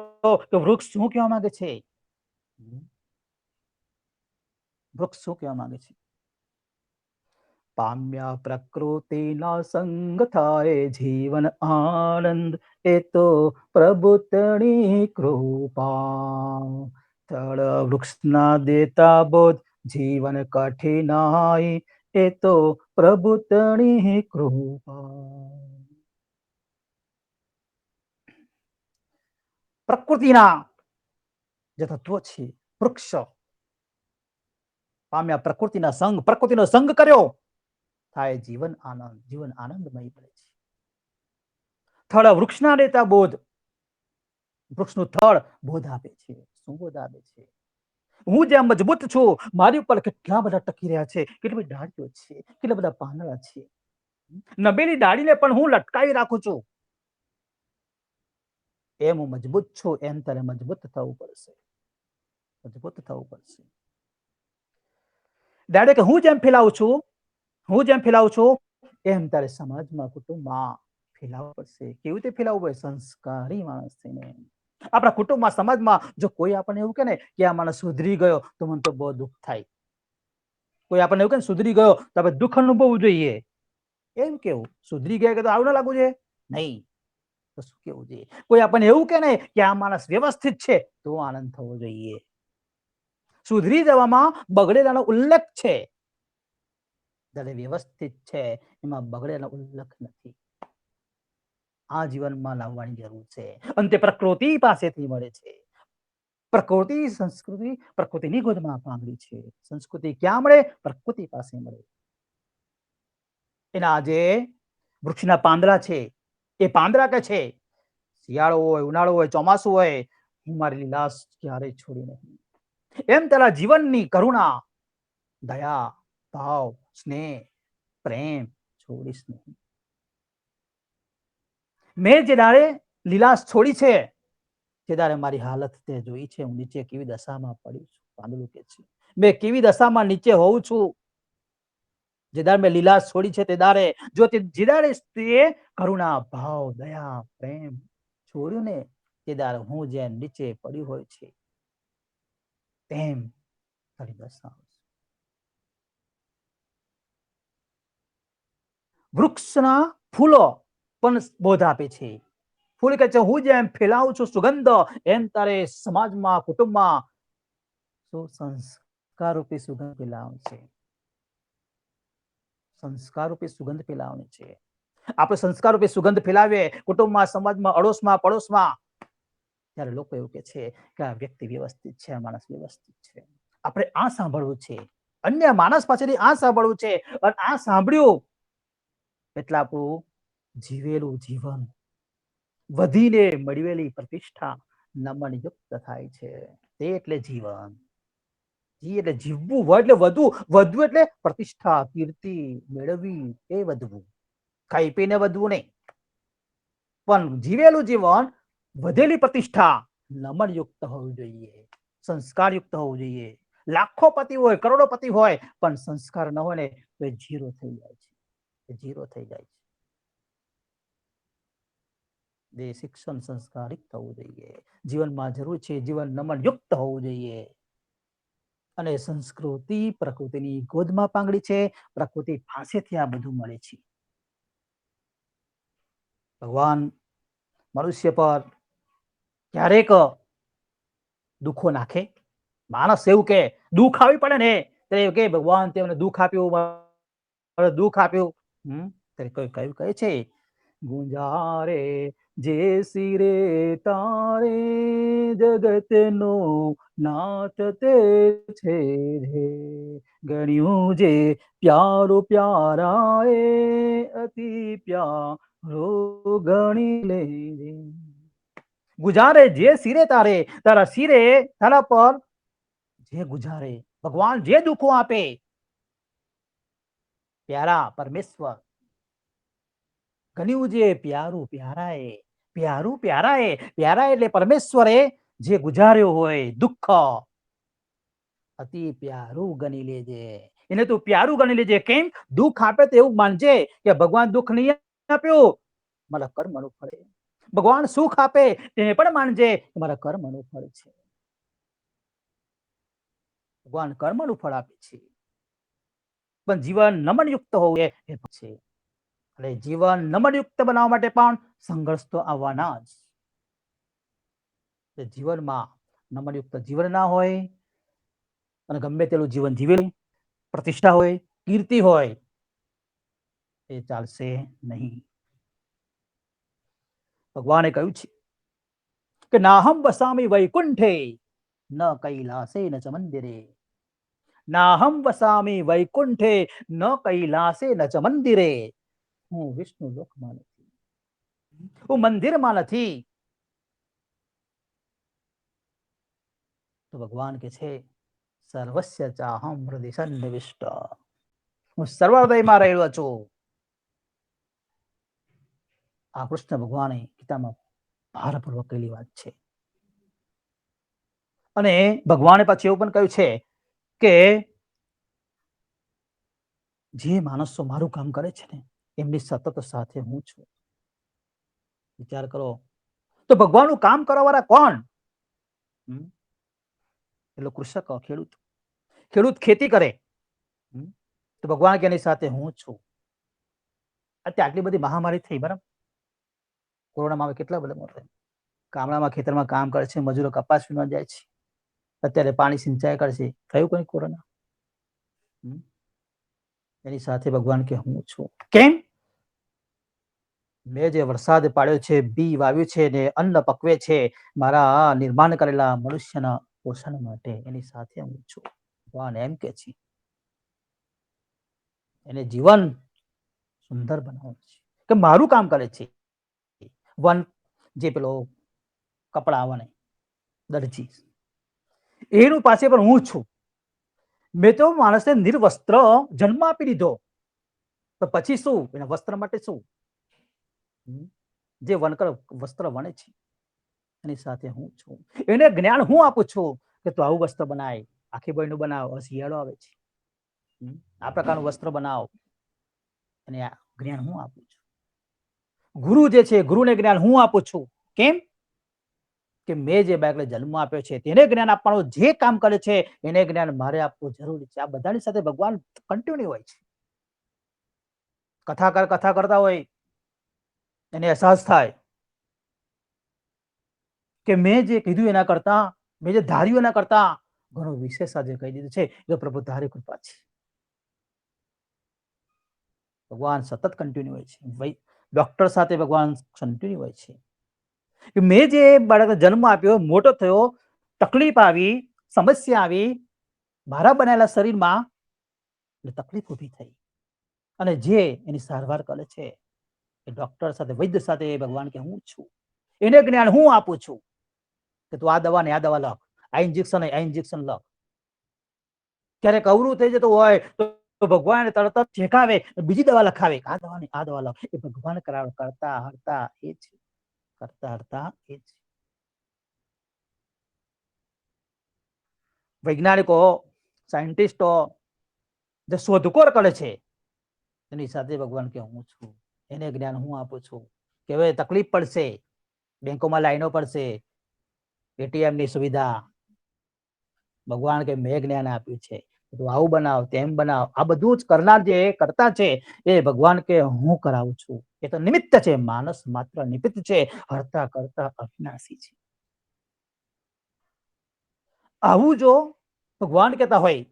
તો વૃક્ષ શું કહેવા માંગે છે? વૃક્ષ શું કહેવા માંગે છે? પામ્યા પ્રકૃતિના સંગ થાય જીવન આનંદ, એ તો પ્રભુતની કૃપા. તળ વૃક્ષના દેતા બોધ જીવન કઠિનાઈ, એ તો પ્રભુતની કૃપા. પ્રકૃતિના જે તત્વો છે વૃક્ષ પામ્યા પ્રકૃતિના સંગ, પ્રકૃતિનો સંગ કર્યો થાય જીવન આનંદ, જીવન આનંદમય બને છે. થળ વૃક્ષના દેતા બોધ. વૃક્ષનું થળ બોધ આપે છે. શું બોધ આપે છે? હું જેમ મજબૂત છું, મારી ઉપર કેટલા બધા ટકી રહ્યા છે, કેટલી બધી ડાળીઓ છે, કેટલા બધા પાંદડા છે. નબેલી ડાળીને પણ હું લટકાવી રાખું છું. એમ હું મજબૂત છું, એમ તારે મજબૂત થવું પડશે. મજબૂત થવું પડશે. ડાયરેક્ટ હું જેમ ફેલાવું છું, હું જેમ ફેલાવું છું એમ તારે સમાજમાં, કુટુંબમાં ફેલાવવું પડશે. કેવી રીતે ફેલાવવું પડે? સંસ્કારી માણસ થઈને. આપણા કુટુંબમાં, સમાજમાં જો કોઈ આપણને એવું કહે ને કે આ માણસ સુધરી ગયો તો મને તો બહુ દુઃખ થાય. કોઈ આપણને એવું કહે ને સુધરી ગયો તો આપણે દુઃખ અનુભવવું જોઈએ. એમ કેવું સુધરી ગયા કે તો આવું ના લાગવું જોઈએ? નહીં. તો શું કેવું જોઈએ? કોઈ આપણને એવું કહે ને કે આ માણસ વ્યવસ્થિત છે તો આનંદ થવો જોઈએ. સુધરી જવામાં બગડેલાનો ઉલ્લેખ છે, જ્યારે વ્યવસ્થિત છે એમાં બગડેલાનો ઉલ્લેખ નથી. આ જીવનમાં લાવવાની જરૂર છે. અને તે પ્રકૃતિ પાસેથી મળે છે. પ્રકૃતિ સંસ્કૃતિ પ્રકૃતિની ગોદમાં પાંગળી છે. સંસ્કૃતિ ક્યાં મળે? પ્રકૃતિ પાસે મળે. એના જે વૃક્ષના પાંદડા છે એ પાંદડા કે છે શિયાળો હોય, ઉનાળો હોય, ચોમાસું હોય, હું મારી લીલાશ ક્યારેય છોડી નહીં. એમ તારા જીવનની કરુણા, દયા, ભાવ, સ્નેહ, પ્રેમ છોડીશ નહીં. મેં જે દાડે લીલાશ છોડી છે તે દાડે મારી હાલત તે જોઈ છે. હું નીચે કેવી દશામાં પડ્યું છું. પાંદડું કે છે મેં કેવી દશામાં નીચે હોઉં છું. જે દાડે મેં લીલાશ છોડી છે તે દાડે જો જે દાડે તે કરુણા, ભાવ, દયા, પ્રેમ છોડ્યું ને તે દાડે હું જેમ નીચે પડ્યું હોય છે તેમ તારી દશા. વૃક્ષના ફૂલો પણ બોધ આપે છે. ફૂલ કહે છે હું જેમ ફેલાવું છું સુગંધ એમ તારે સમાજમાં, કુટુંબમાં સંસ્કાર રૂપી સુગંધ ફેલાવવાની છે. સંસ્કાર રૂપી સુગંધ ફેલાવવાની છે. આપણે સંસ્કાર રૂપી સુગંધ ફેલાવીએ કુટુંબમાં, સમાજમાં, અડોશમાં, પડોશમાં, ત્યારે લોકો એવું કે છે કે આ વ્યક્તિ વ્યવસ્થિત છે, આ માણસ વ્યવસ્થિત છે. આપણે આ સાંભળવું છે, અન્ય માણસ પાસેથી આ સાંભળવું છે. અને આ સાંભળ્યું એટલે આપણું જીવેલું જીવન, વધીને મળવેલી પ્રતિષ્ઠા નમન યુક્ત થાય છે. તે એટલે જીવન. જી એટલે જીવવું, એટલે વધવું, વધવું એટલે પ્રતિષ્ઠા, કીર્તિ મેળવવી, એ વધવું. ખાઈ પીને વધવું નહીં, પણ જીવેલું જીવન, વધેલી પ્રતિષ્ઠા નમન યુક્ત હોવું જોઈએ, સંસ્કાર યુક્ત હોવું જોઈએ. લાખો પતિ હોય, કરોડો પતિ હોય, પણ સંસ્કાર ન હોય ને તો એ જીરો થઈ જાય છે. જીરો થઈ જાય છે. શિક્ષણ સંસ્કારિક થવું જોઈએ. જીવનમાં જરૂર છે જીવન નમન યુક્ત હોવું જોઈએ. અને સંસ્કૃતિ પ્રકૃતિની ગોદમાં પાંગળી છે. પ્રકૃતિ પાસેથી આ બધું મળે છે. ભગવાન મનુષ્ય પર ક્યારેક દુઃખો નાખે. માણસ એવું કે દુઃખ આવી પડે ને ત્યારે કે ભગવાન તેમને દુઃખ આપ્યું, દુઃખ આપ્યું. ત્યારે કોઈ કયું કહે છે ગુંજારે જે સિરે તારે જગતનો નાથ તે છે રે ગણ્યું જે પ્યારો પ્યારા એ અતિ પ્યારો ગણી લેજે. ગુજારે જે સિરે તારે, તારા સિરે તારા પર જે ગુજારે, ભગવાન જે દુઃખો આપે, પ્યારા પરમેશ્વર ગણ્યું જે પ્યારું પ્યારા એ, પ્યારું પ્યારા એ, પ્યારા એટલે પરમેશ્વરે જે ગુજાર્યો હોય દુઃખ અતિ પ્યારું ગણી લેજે. એને તું પ્યારું ગણી લેજે. કેમ? દુઃખ આપે તો એવું માનજે કે ભગવાન દુઃખ નહીં આપ્યું, મારા કર્મનું ફળ. ભગવાન સુખ આપે તેને પણ માનજે કે મારા કર્મનું ફળ છે. ભગવાન કર્મનું ફળ આપે છે, પણ જીવન નમનયુક્ત હોવું એ છે. એટલે જીવન નમનયુક્ત બનાવવા માટે પણ સંઘર્ષ તો આવવાના જ. જીવનમાં નમનયુક્ત જીવન ના હોય અને ગમે તેટલું જીવન જીવેલું, પ્રતિષ્ઠા હોય, કીર્તિ હોય, એ ચાલશે નહીં. ભગવાને કહ્યું છે કે નાહમ વસામી વૈકુંઠે ન કૈલાસે ન ચ મંદિરે. નાહમ વસામી વૈકુંઠે ન કૈલાસે ન ચ મંદિરે. હું વિષ્ણુ લોકમાં નથી, હું મંદિરમાં નથી. તો ભગવાન કે છે સર્વસ્ય ચાહમ હૃદય સન્નિવિષ્ટ. હું સર્વ હૃદયમાં રહેલો છું. આ કૃષ્ણ ભગવાને ગીતામાં ભારપૂર્વક કહેલી વાત છે. અને ભગવાને પછી એવું પણ કહ્યું છે કે જે માણસો મારું કામ કરે છે ને એમની સતત સાથે હું છું. વિચાર કરો તો ભગવાનનું કામ કરવા વાળા કોણ? પેલો કૃષક, ખેડૂત. ખેડૂત ખેતી કરે તો ભગવાન કે એની સાથે હું છું. અત્યારે આટલી બધી મહામારી થઈ, બરાબર? કોરોનામાં કેટલા બધા ગામડામાં ખેતરમાં કામ કરે છે, મજૂરો કપાસ વીણવા જાય છે, અત્યારે પાણી સિંચાઈ કરશે, થયું કઈ કોરોના? એની સાથે ભગવાન કે હું છું. કેમ? મેં જે વરસાદ પાડ્યો છે, બી વાવ્યું છે ને અન્ન પકવે છે મારા નિર્માણ કરેલા મનુષ્યના પોષણ માટે, એની સાથે હું છું. ભગવાન એમ કે છે એને જીવન સુંદર બનાવવાનું છે કે મારું કામ કરે છે. વન જે પેલો કપડા વણે દરજી, એનું પાસે પણ હું છું. મેં તો માણસને નિર્વસ્ત્ર જન્મ આપી દીધો, તો પછી શું? એના વસ્ત્ર માટે શું? જે વણકર વસ્ત્ર વણે છે એની સાથે હું છું. એને જ્ઞાન હું આપું છું કે તું આવું વસ્ત્ર બનાય, આખી બહેનું બનાવ, શિયાળો આવે છે, આ પ્રકારનું વસ્ત્ર બનાવ, અને આ જ્ઞાન હું આપું છું. ગુરુ જે છે, ગુરુને જ્ઞાન હું આપું છું. કેમ? કે મેં જે બાળકને જન્મ આપ્યો છે તેને જ્ઞાન આપવાનું જે કામ કરે છે એને જ્ઞાન મારે આપવું જરૂરી છે. આ બધાની સાથે ભગવાન કન્ટિન્યુ હોય છે. કથા કરતા હોય એને અહેસાસ થાય કે મેં જે કીધું એના કરતા, મેં જે ધાર્યું એના કરતા ઘણો વિશેષ આજે કહી દીધું છે. એ પ્રભુ તારી કૃપા છે. ભગવાન સતત કન્ટિન્યુ હોય છે. ડોક્ટર સાથે ભગવાન કન્ટિન્યુ હોય છે. મેં જે બાળકને જન્મ આપ્યો, મોટો થયો, તકલીફ આવી, સમસ્યા આવી મારા બનાયેલા શરીરમાં, તકલીફ ઉભી થઈ, અને જે એની સારવાર કરે છે એ ડોક્ટર સાથે, વૈદ્ય સાથે ભગવાન કે હું છું. એને જ્ઞાન હું આપું છું કે તું આ દવા ને આ દવા લખ, આ ઇન્જેક્શન લખ. ક્યારેક અવરું થઈ જતું હોય તો ભગવાન તરત જ ઠેકાવે, બીજી દવા લખાવે, આ દવા ને આ દવા લખ. એ ભગવાન કરતા હરતા એ છે, કરતા હરતા એ છે. વૈજ્ઞાનિકો, સાયન્ટિસ્ટો જે શોધખોળ કરે છે એની સાથે ભગવાન કે હું છું. એને જ્ઞાન હું આપું છું કે હવે તકલીફ પડશે, બેંકોમાં લાઈનો પડશે, એટીએમ ની સુવિધા, ભગવાન કે મેં જ્ઞાન આપ્યું છે, તું આવું બનાવ, તેમ બનાવ. આ બધું જ કરનાર જે કરતા છે એ ભગવાન કે હું કરાવું છું. એ તો નિમિત્ત છે, માનસ માત્ર નિમિત્ત છે, હરતા કરતા અવિનાશી છે. આવું જો ભગવાન કહેતા હોય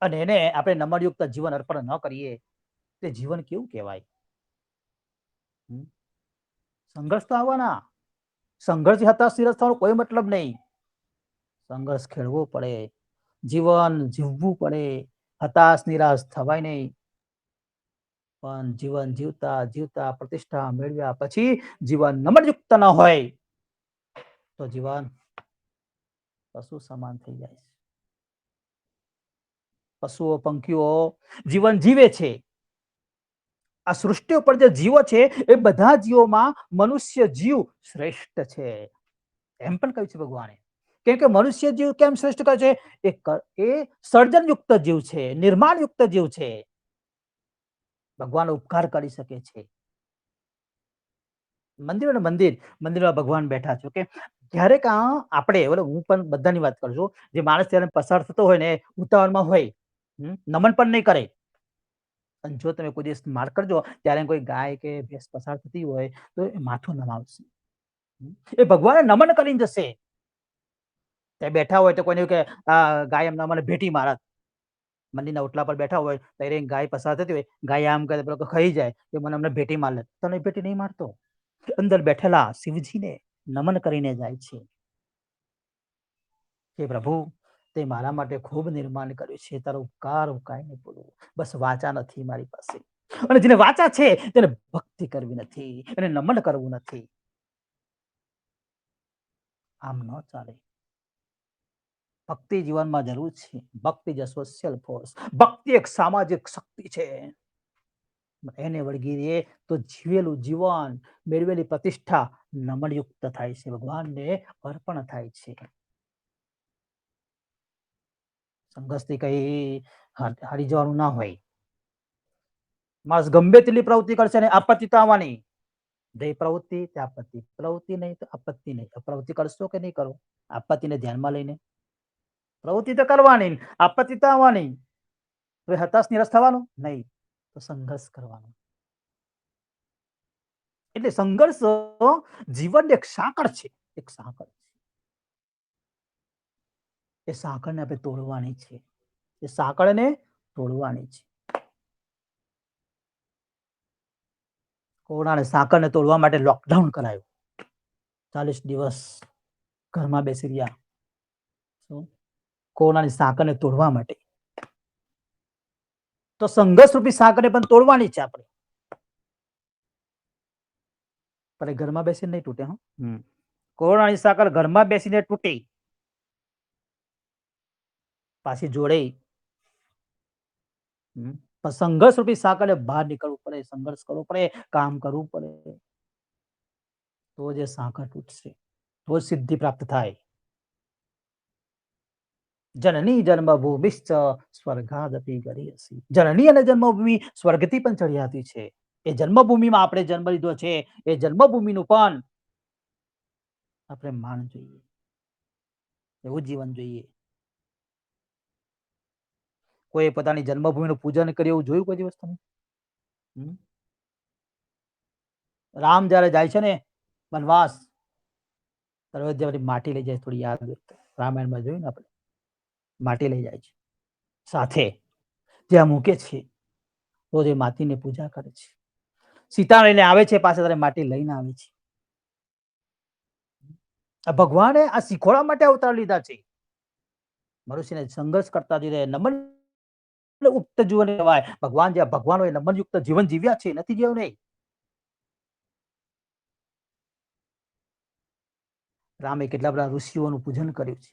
અને એને આપણે નમનયુક્ત જીવન અર્પણ ન કરીએ તે જીવન કેવું કહેવાય? સંઘર્ષ તો આવવાના, સંઘર્ષ હતાશ નિરાશ થવાનો કોઈ મતલબ નહીં. સંઘર્ષ ખેડવો પડે, જીવન જીવવું પડે, હતાશ નિરાશ થવાય નહીં. પણ જીવન જીવતા જીવતા પ્રતિષ્ઠા મેળવ્યા પછી જીવન નમનયુક્ત ન હોય તો જીવન પશુ સમાન થઈ જાય છે. પશુઓ, પંખીઓ જીવન જીવે છે. આ સૃષ્ટિ ઉપર જે જીવો છે એ બધા જીવોમાં મનુષ્ય જીવ શ્રેષ્ઠ છે, એમ પણ કહ્યું છે ભગવાને. કેમ કે મનુષ્ય જીવ કેમ શ્રેષ્ઠ કહે છે? એ સર્જનયુક્ત જીવ છે, નિર્માણયુક્ત જીવ છે, ભગવાન ઉપકાર કરી શકે છે. મંદિરમાં ભગવાન બેઠા છે. ઓકે, ક્યારેક આપણે, હું પણ બધાની વાત કરું છું, જે માણસ ત્યારે પસાર થતો હોય ને ઉતાવળમાં હોય, નમન પણ નહીં કરે. અને જો તમે કોઈ દિવસ માર્ક કરજો ત્યારે કોઈ ગાય કે ભેંસ પસાર થતી હોય તો એ માથું નમાવશે, એ ભગવાને નમન કરીને જશે. ત્યાં બેઠા હોય તો કોઈને કે ગાય એમના મને ભેટી મારત, મંદિરના ઓટલા પર બેઠા હોય ત્યારે ગાય પસાર થતી હોય, ગાય આમ કરે પેલો ખાઈ જાય કે મને અમને ભેટી માર લે, તને ભેટી નહીં મારતો. અંદર બેઠેલા શિવજીને નમન કરીને જાય છે કે પ્રભુ તે મારા માટે ખૂબ નિર્માણ કર્યું છે, તારો ઉપકાર હું કાંઈ નહીં બોલું. બસ વાચા નથી મારી પાસે, અને જેને વાચા છે તેને ભક્તિ કરવી નથી, એને નમન કરવું નથી. આમ ન ચાલે. ભક્તિ જીવનમાં જરૂર છે. ભક્તિ ઇઝ અ સોશિયલ ફોર્સ. ભક્તિ એક સામાજિક શક્તિ છે. એને વળગી રહે તો જીવેલું જીવન, મેળવેલી પ્રતિષ્ઠા નમનયુક્ત થાય છે, ભગવાનને અર્પણ થાય છે. સંઘર્ષથી કઈ હારી જવાનું ના હોય. માણસ ગમે તેટલી પ્રવૃત્તિ કરશે ને આપત્તિ તો આવવાની. જે પ્રવૃત્તિ તે આપત્તિ, પ્રવૃત્તિ નહીં તો આપત્તિ નહીં. પ્રવૃત્તિ કરશો કે નહીં કરો આપત્તિને ધ્યાનમાં લઈને? પ્રવૃત્તિ તો કરવાની, આપત્તિ તો આવવાની. તો હતાશ નિરાશ થવાનું નહીં, તો સંઘર્ષ કરવાનો. એટલે સંઘર્ષ જીવનની એક સાંકળ છે, એક સાંકળ છે. એ સાંકળને આપણે તોડવાની છે, એ સાંકળને તોડવાની છે. કોરોનાને સાંકળને તોડવા માટે લોકડાઉન કરાયું. 40 દિવસ ઘરમાં બેસી રહ્યા. શું? કોરોનાની સાંકળને તોડવા માટે. તો સંઘર્ષ રૂપી સાંકળને પણ તોડવાની છે આપણે. પણ એ ઘરમાં બેસીને નહીં તૂટે. કોરોનાની સાંકળ ઘરમાં બેસીને તૂટી, પાછી જોડે. પણ સંઘર્ષ રૂપી સાંકળે બહાર નીકળવું પડે, સંઘર્ષ કરવો પડે, કામ કરવું પડે, તો જે સાંકળ તૂટશે, તો સિદ્ધિ પ્રાપ્ત થાય. જનની જન્મભૂમિશ્ચ સ્વર્ગાદપી ગરીયસી. જનની અને જન્મભૂમિ સ્વર્ગથી પણ ચડિયાતી છે. એ જન્મભૂમિમાં આપણે જન્મ લીધો છે, એ જન્મભૂમિનું પણ આપણે માન જોઈએ, એવું જીવન જોઈએ. કોઈ પોતાની જન્મભૂમિનું પૂજન કર્યું એવું જોયું કોઈ દિવસ તમે? રામ જયારે જાય છે ને વનવાસ, અયોધ્યામાંથી માટી લઈ જાય, થોડી યાદ રામાયણમાં જોયું ને આપણે, માટી લઈ જાય છે સાથે, ત્યાં મૂકે છે, રોજ એ માટીની પૂજા કરે છે. સીતા લઈને આવે છે, પાછા ત્યારે માટી લઈને આવે છે. ભગવાને આ શીખવાડવા માટે અવતાર લીધા છે. મનુષ્યને સંઘર્ષ કરતા રહે, નમન યુક્ત જીવન કહેવાય. ભગવાન જ્યાં ભગવાન હોય નમન યુક્ત જીવન જીવ્યા છે, નથી જીવ્યું નહીં. રામે કેટલા બધા ઋષિઓનું પૂજન કર્યું છે.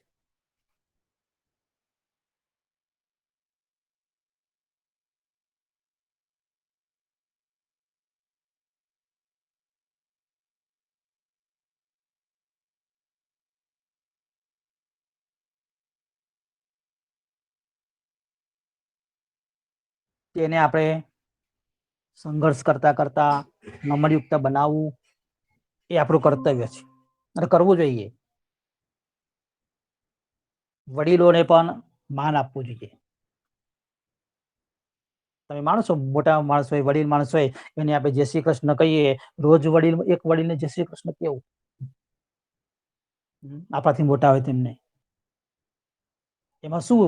તેને આપણે સંઘર્ષ કરતા કરતા નમનયુક્ત બનાવવું એ આપણું કર્તવ્ય છે અને કરવું જોઈએ. વડીલોને પણ માન આપવું જોઈએ. તમે માનો છો મોટા માણસ હોય, વડીલ માણસ હોય, એને આપણે જય શ્રી કૃષ્ણ કહીએ, રોજ એક વડીલને જય શ્રી કૃષ્ણ કેવું, આપણાથી મોટા હોય તેમને, એમાં શું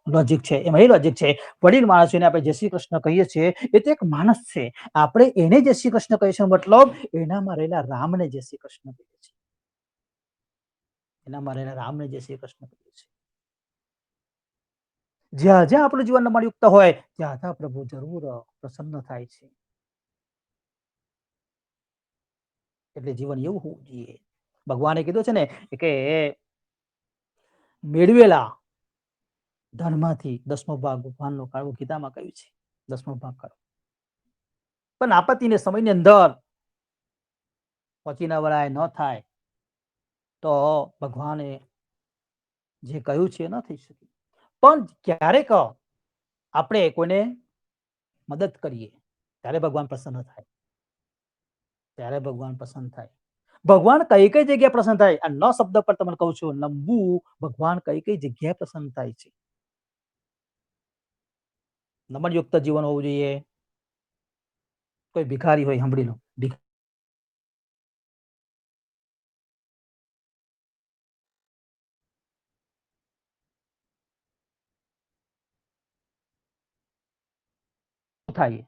લોજિક છે? એમાં એ લોજિક છે, વડીલ માણસોને આપણે જય શ્રી કૃષ્ણ કહીએ છીએ, એ તો એક માણસ છે, આપણે એને જય શ્રી કૃષ્ણ કહીશું, મતલબ એનામાં રહેલા રામને જય શ્રી કૃષ્ણ કહીએ છીએ, એનામાં રહેલા રામને જય શ્રી કૃષ્ણ કહીએ છીએ. જ્યાં જ્યાં આપણું જીવન નમનયુક્ત હોય ત્યાં ત્યાં પ્રભુ જરૂર પ્રસન્ન થાય છે. એટલે જીવન એવું હોવું જોઈએ. ભગવાને કીધું છે ને કે મેળવેલા ધર્મથી 10મો ભાગ ભગવાનનો કાઢવો, ગીતામાં કહ્યું છે 10મો ભાગ કાઢવો. પણ આપત્તિને સમયની અંદર પહોંચી ન વળાય, ન થાય તો ભગવાને જે કહ્યું છે એ ન થઈ શકે. પણ ક્યારેક આપણે કોઈને મદદ કરીએ ત્યારે ભગવાન પ્રસન્ન થાય, ત્યારે ભગવાન પ્રસન્ન થાય. ભગવાન કઈ કઈ જગ્યાએ પ્રસન્ન થાય, આ ન શબ્દ પર તમને કહું છું, નમવું ભગવાન કઈ કઈ જગ્યાએ પ્રસન્ન થાય છે. નમનયુક્ત જીવન હોવું જોઈએ. કોઈ ભિખારી હોય, સાંભળી લો, થાય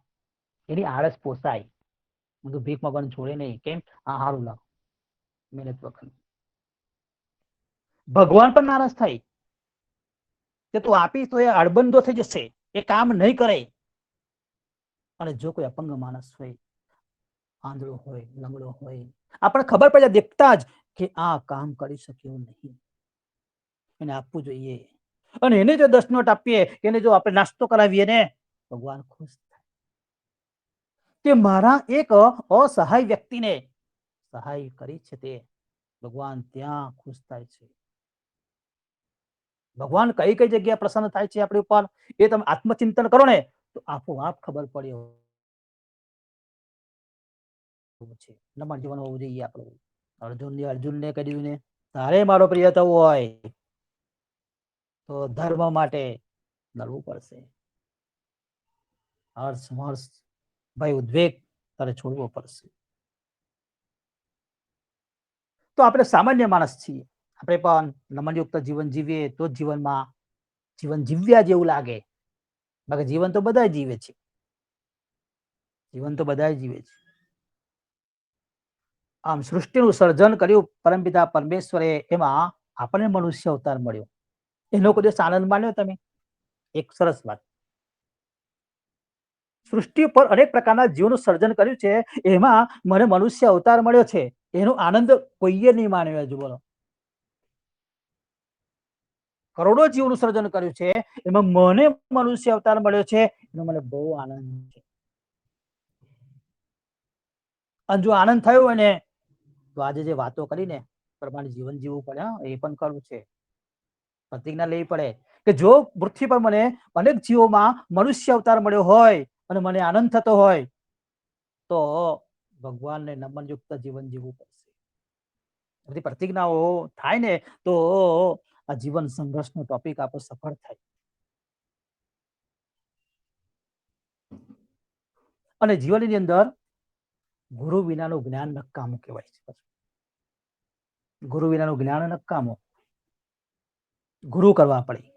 એની આળસ પોસાય, બધું ભીખ માંગવાનું છોડે નહીં. કેમ? આ હારું લાવ, મહેનત વગર. ભગવાન પણ નારાજ થાય કે તું આપીશ તો એ અડબંધો થઈ જશે, એ કામ નહીં કરે. અને જો કોઈ અપંગ માણસ હોય, આંધળો હોય, લંગડો હોય, આપણે ખબર પડે દેખતા જ કે આ કામ કરી શક્યું નહીં, એને આપવું જોઈએ. અને એને જો 10 નોટ આપીએ, એને જો આપણે નાસ્તો કરાવીએ ને, ભગવાન ખુશ થાય કે મારા એક અસહાય વ્યક્તિને સહાય કરી છે, તે ભગવાન ત્યાં ખુશ થાય છે. ભગવાન કઈ કઈ જગ્યાએ પ્રસન્ન થાય છે આપણી ઉપર, એ તમે આત્મચિંતન કરો ને તો આપોઆપ ખબર પડે છે. નમન જીવન હોવું જોઈએ આપણું. અર્જુનને કહ્યું ને, તારે મારો પ્રિય થવું હોય તો ધર્મ માટે લડવું પડશે. હર્ષ ભય ઉદ્વેગ તારે છોડવો પડશે. તો આપણે સામાન્ય માણસ છીએ, આપણે પણ નમનયુક્ત જીવન જીવીએ તો જીવનમાં જીવન જીવ્યા જેવું લાગે. બાકી જીવન તો બધા જીવે છે, જીવન તો બધા જીવે છે. આમ સૃષ્ટિનું સર્જન કર્યું પરમપિતા પરમેશ્વરે, એમાં આપણને મનુષ્ય અવતાર મળ્યો. એનો કોઈ દિવસ આનંદ માન્યો તમે? એક સરસ વાત, સૃષ્ટિ પર અનેક પ્રકારના જીવનું સર્જન કર્યું છે, એમાં મને મનુષ્ય અવતાર મળ્યો છે, એનો આનંદ કોઈએ નહીં માન્યો. હજુ બોલો, કરોડો જીવનું સર્જન કર્યું છે, એમાં મને મનુષ્ય અવતાર મળ્યો છે, એનો મને બહુ આનંદ છે. અને જો આનંદ થયો હોય ને, તો આજે જે વાતો કરીને પ્રમાણે જીવન જીવવું પડે. એ પણ કરવું છે, પ્રતિજ્ઞા લેવી પડે કે જો પૃથ્વી પર મને અનેક જીવોમાં મનુષ્ય અવતાર મળ્યો હોય અને મને આનંદ થતો હોય, તો ભગવાનને નમનયુક્ત જીવન જીવવું પડશે. બધી પ્રતિજ્ઞાઓ થાય ને, તો આ જીવન સંઘર્ષનો ટોપિક આપણો સફળ થાય. અને જીવનની અંદર ગુરુ વિનાનું જ્ઞાન નકામું કહેવાય છે. ગુરુ વિનાનું જ્ઞાન નકામું. ગુરુ કરવા પડે.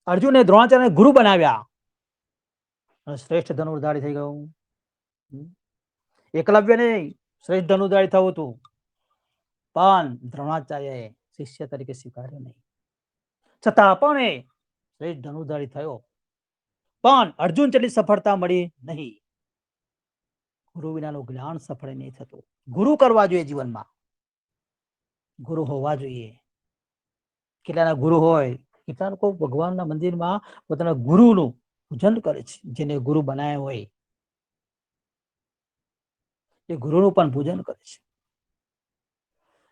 અર્જુને દ્રોણાચાર્યને ગુરુ બનાવ્યા અને શ્રેષ્ઠ ધનુર્ધારી થઈ ગયો. એકલવ્યને શ્રેષ્ઠ ધનુર્ધારી થવું હતું, પણ દ્રોણાચાર્યએ શિષ્ય તરીકે સ્વીકાર્યો નહીં. છતાં પણ એ શ્રેષ્ઠ ધનુર્ધારી થયો, પણ અર્જુન જેટલી સફળતા મળી નહીં. ગુરુ વિનાનું જ્ઞાન સફળ નહીં થતું. ગુરુ કરવા જોઈએ જીવનમાં, ગુરુ હોવા જોઈએ. કેટલાના ગુરુ હોય, કેટલા લોકો ભગવાનના મંદિરમાં પોતાના ગુરુનું પૂજન કરે છે. જેને ગુરુ બનાવ્યા હોય એ ગુરુનું પણ પૂજન કરે છે.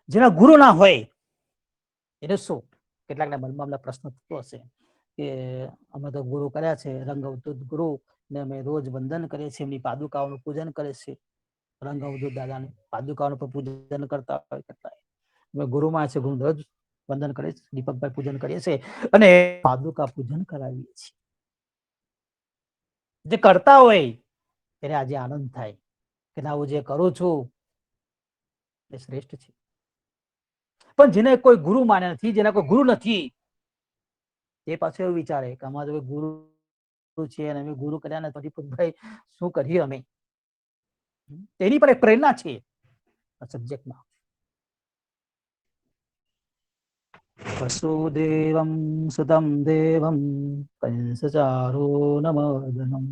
જેના ગુરુ ના હોય એને શું? કેટલાકના મનમાં અમને પ્રશ્ન થતો હશે કે અમે તો ગુરુ કર્યા છે, રંગ અવધૂત ગુરુ, ને અમે રોજ વંદન કરીએ છીએ, એમની પાદુકાઓનું પૂજન કરે છે. રંગ અવધૂત દાદાની પાદુકાઓનું પૂજન કરતા હોય. અમે ગુરુમાં છે, ગુરુ રોજ વંદન કરીએ છીએ, દીપકભાઈ પૂજન કરીએ છીએ અને પાદુકા પૂજન કરાવીએ છીએ. જે કરતા હોય એને આજે આનંદ થાય કે ના, હું જે કરું છું એ શ્રેષ્ઠ છે. પણ જેને કોઈ ગુરુ માન્યા નથી, જેના કોઈ ગુરુ નથી, એ પાછું એવું વિચારે કે અમારે કોઈ ગુરુ છે અને અમે ગુરુ કર્યા નથી, દીપકભાઈ શું કરીએ અમે? તેની પણ એક પ્રેરણા છે આ સબ્જેક્ટમાં. વસુદેવમ સુતમ દેવમ કંસચારૂણમર્દનમ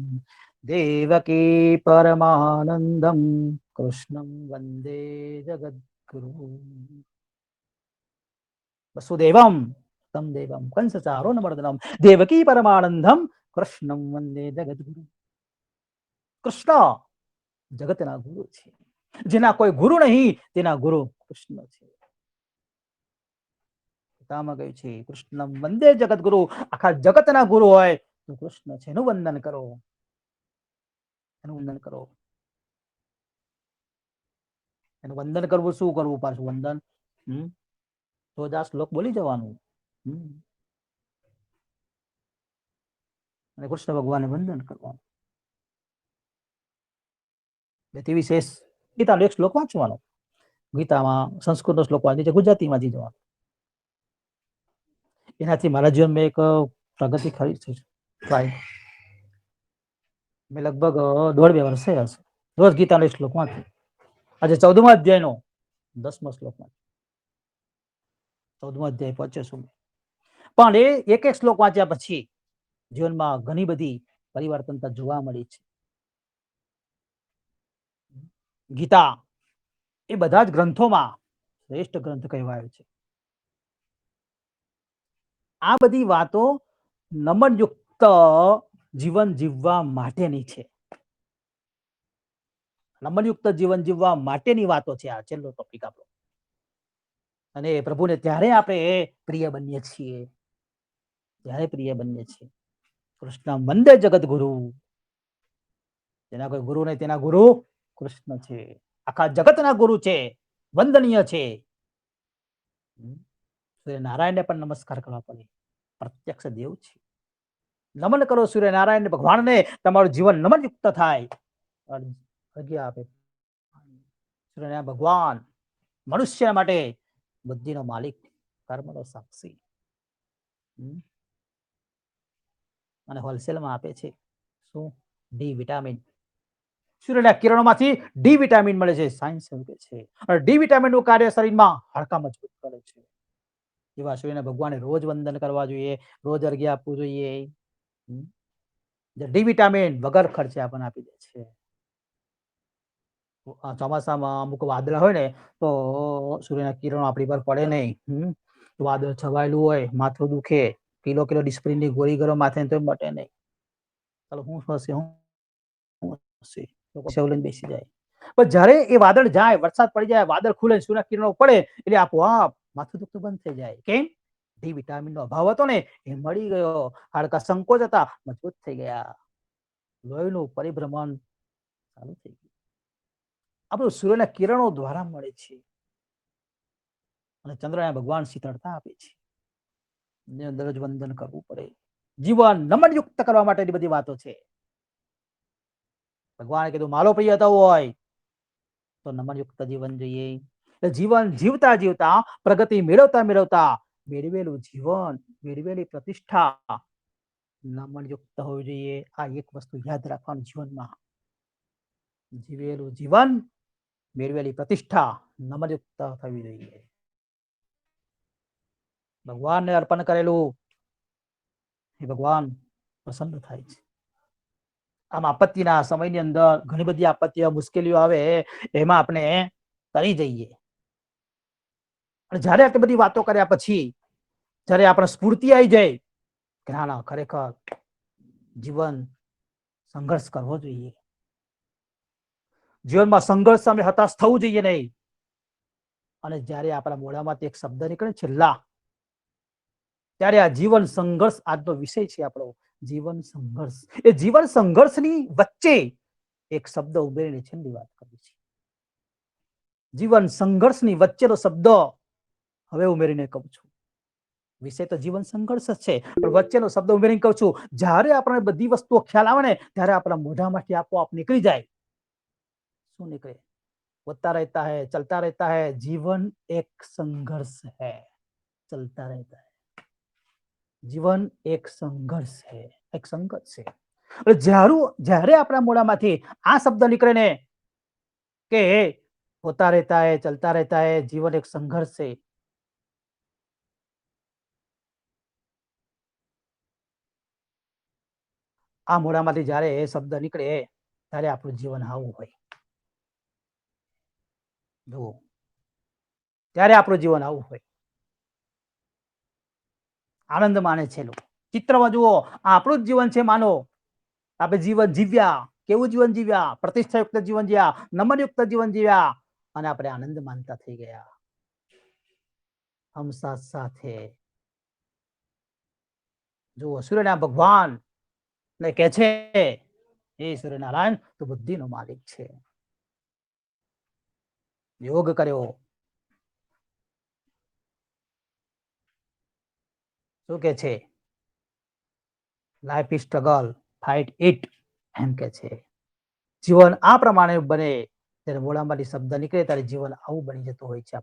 દેવકી પરમાનંદમ કૃષ્ણમ વંદે જગદ્ગુરુ. વસુદેવમ તમ દેવમ કંસચારૂણમર્દનમ દેવકી પરમાનંદમ કૃષ્ણમ વંદે જગદ્ગુરુ. કૃષ્ણ જગતના ગુરુ છે. જેના કોઈ ગુરુ નહીં, તેના ગુરુ કૃષ્ણ છે. કહ્યું છે કૃષ્ણ વંદે જગતગુરુ. આખા જગતના ગુરુ હોય તો કૃષ્ણ છે, એનું વંદન કરો, એનું વંદન કરો. એનું વંદન કરવું, શું કરવું પાછું વંદન? 10 શ્લોક બોલી જવાનું અને કૃષ્ણ ભગવાનને વંદન કરવાનું. તે વિશેષ ગીતાનો એક શ્લોક વાંચવાનો. ગીતામાં સંસ્કૃતનો શ્લોક વાંચી ગુજરાતીમાં જવાનો. એનાથી મારા જીવનમાં એક પ્રગતિ ખરી છે. મેં લગભગ 1.5-2 વર્ષ થયા હશે રોજ ગીતાનો એક શ્લોક વાંચું. આજે 14મા અધ્યાયનો 10મો શ્લોક વાંચું. 14મો અધ્યાય પહોંચ્યો છું. પણ એ એક એક શ્લોક વાંચ્યા પછી જીવનમાં ઘણી બધી પરિવર્તનતા જોવા મળી છે. ગીતા એ બધા જ ગ્રંથોમાં શ્રેષ્ઠ ગ્રંથ કહેવાયો છે. આ બધી વાતો નમનયુક્ત જીવન જીવવા માટેની છે. નમનયુક્ત જીવન જીવવા માટેની વાતો છે આ છેલ્લો ટોપિક આપણો. અને પ્રભુને ત્યારે આપણે પ્રિય બનીએ છીએ, ત્યારે પ્રિય બનીએ છીએ. કૃષ્ણ વંદે જગતગુરુ. જેના કોઈ ગુરુ નહીં, તેના ગુરુ કૃષ્ણ છે. આખા જગતના ગુરુ છે, વંદનીય છે. સૂર્યનારાયણને પણ નમસ્કાર કરવા પડે, પ્રત્યક્ષ દેવ છે. નમન કરો સૂર્યનારાયણ ભગવાનને, તમારું જીવન નમનયુક્ત થાય. આજ્ઞા આપે સૂર્યનારાયણ ભગવાન મનુષ્ય માટે બુદ્ધિનો માલિક, કર્મનો સાક્ષી, અને હોલસેલમાં આપે છે શું? D vitamin. સૂર્યના કિરણોમાંથી ડી વિટામિન મળે છે, સાયન્સ એવું કહે છે. અને ડી વિટામિનનું કાર્ય શરીરમાં હાડકા મજબૂત કરે છે. એવા સૂર્યના ભગવાને રોજ વંદન કરવા જોઈએ, રોજ અર્ઘ્ય આપવું જોઈએ. ડી વિટામિન વગર ખર્ચે આપણને આપી દે છે. ચોમાસામાં અમુક વાદળા હોય ને તો સૂર્યના કિરણો આપણી પર પડે નહીં. વાદળ છવાયેલું હોય, માથું દુખે, કિલો ડિસ્પ્રિનની ગોળી ગરમ માથે તો મટે નહીં. ચાલો હું થશે લોકો લઈને બેસી જાય. પણ જયારે એ વાદળ જાય, વરસાદ પડી જાય, વાદળ ખુલે, સૂર્યના કિરણો પડે એટલે આપોઆપ માથું દુખતું બંધ થઈ જાય. કેમ? ડી વિટામિન નો અભાવ હતો ને એ મળી ગયો. હાડકા સંકોચ હતા, મજબૂત થઈ ગયા. લોહીનું પરિભ્રમણ ચાલુ થઈ ગયું. આપણું સૂર્યના કિરણો દ્વારા મળે છે. અને ચંદ્રના ભગવાન શીતળતા આપે છે. દરરોજ વંદન કરવું પડે. જીવન નમનયુક્ત કરવા માટેની બધી વાતો છે. ભગવાને કીધું માલો પ્રિય થવું હોય તો નમનયુક્ત જીવન જોઈએ. જીવન જીવતા જીવતા પ્રગતિ મેળવતા મેળવતા મેળવેલું જીવન, મેળવેલી પ્રતિષ્ઠા નમનયુક્ત હોવી જોઈએ. આ એક વસ્તુ યાદ રાખવાનું જીવનમાં. જીવેલું જીવન, મેળવેલી પ્રતિષ્ઠા નમનયુક્ત થવી જોઈએ. ભગવાનને અર્પણ કરેલું એ ભગવાન પ્રસન્ન થાય છે. આમ આપત્તિના સમયની અંદર ઘણી બધી આપત્તિઓ, મુશ્કેલીઓ આવે એમાં આપણે તરી જઈએ. અને જયારે આટલી બધી વાતો કર્યા પછી જયારે આપણે સ્ફૂર્તિ આવી જાય કે ના ના ખરેખર જીવન સંઘર્ષ કરવો જોઈએ. જીવનમાં સંઘર્ષ સામે હતાશ થવું જોઈએ નહીં. અને જયારે આપણા મોઢામાંથી એક શબ્દ નીકળે છેલ્લા, ત્યારે આ જીવન સંઘર્ષ આજનો વિષય છે આપણો. જીવન સંઘર્ષ. એ જીવન સંઘર્ષની વચ્ચે એક શબ્દ ઉમેરીને છેલ્લી વાત કરી છે. જીવન સંઘર્ષની વચ્ચેનો શબ્દ હવે ઉમેરીને કહું છું. વિષય તો જીવન સંઘર્ષ જ છે, પણ વચ્ચેનો શબ્દ ઉમેરીને કહું છું. જ્યારે આપણને બધી વસ્તુઓ ખ્યાલ આવે ને ત્યારે આપણા મોઢામાંથી આપોઆપ નીકળી જાય. શું નીકળે? होता रहता है, चलता रहता है, जीवन एक संघर्ष है, चलता रहता है. જીવન એક સંઘર્ષ છે, એક સંઘર્ષ છે. જ્યારે આપણા મોઢામાંથી આ શબ્દ નીકળે ને કે હોતા રહેતા હૈ, ચલતા રહેતા હૈ, જીવન એક સંઘર્ષ છે, આ મોઢામાંથી જ્યારે એ શબ્દ નીકળે ત્યારે આપણું જીવન આવું હોય. જુઓ, ત્યારે આપણું જીવન આવું હોય. આનંદ માને છે લોકો. ચિત્રમાં જુઓ, આપણું જ જીવન છે માનો. આપણે જીવન જીવ્યા. કેવું જીવન જીવ્યા? પ્રતિષ્ઠાયુક્ત જીવન જીવ્યા, નમનયુક્ત જીવન જીવ્યા અને આપણે આનંદ માનતા થઈ ગયા. હમ સાથ સાથે. જુઓ, સૂર્યના ભગવાન ને કે છે એ સૂર્યનારાયણ તો બુદ્ધિનો માલિક છે. યોગ કર્યો. શું કે છે? Life is struggle, fight it એમ કે છે. જીવન આ પ્રમાણે બને ત્યારે મોઢામાંથી શબ્દ નીકળે ત્યારે જીવન આવું બની જતું હોય છે.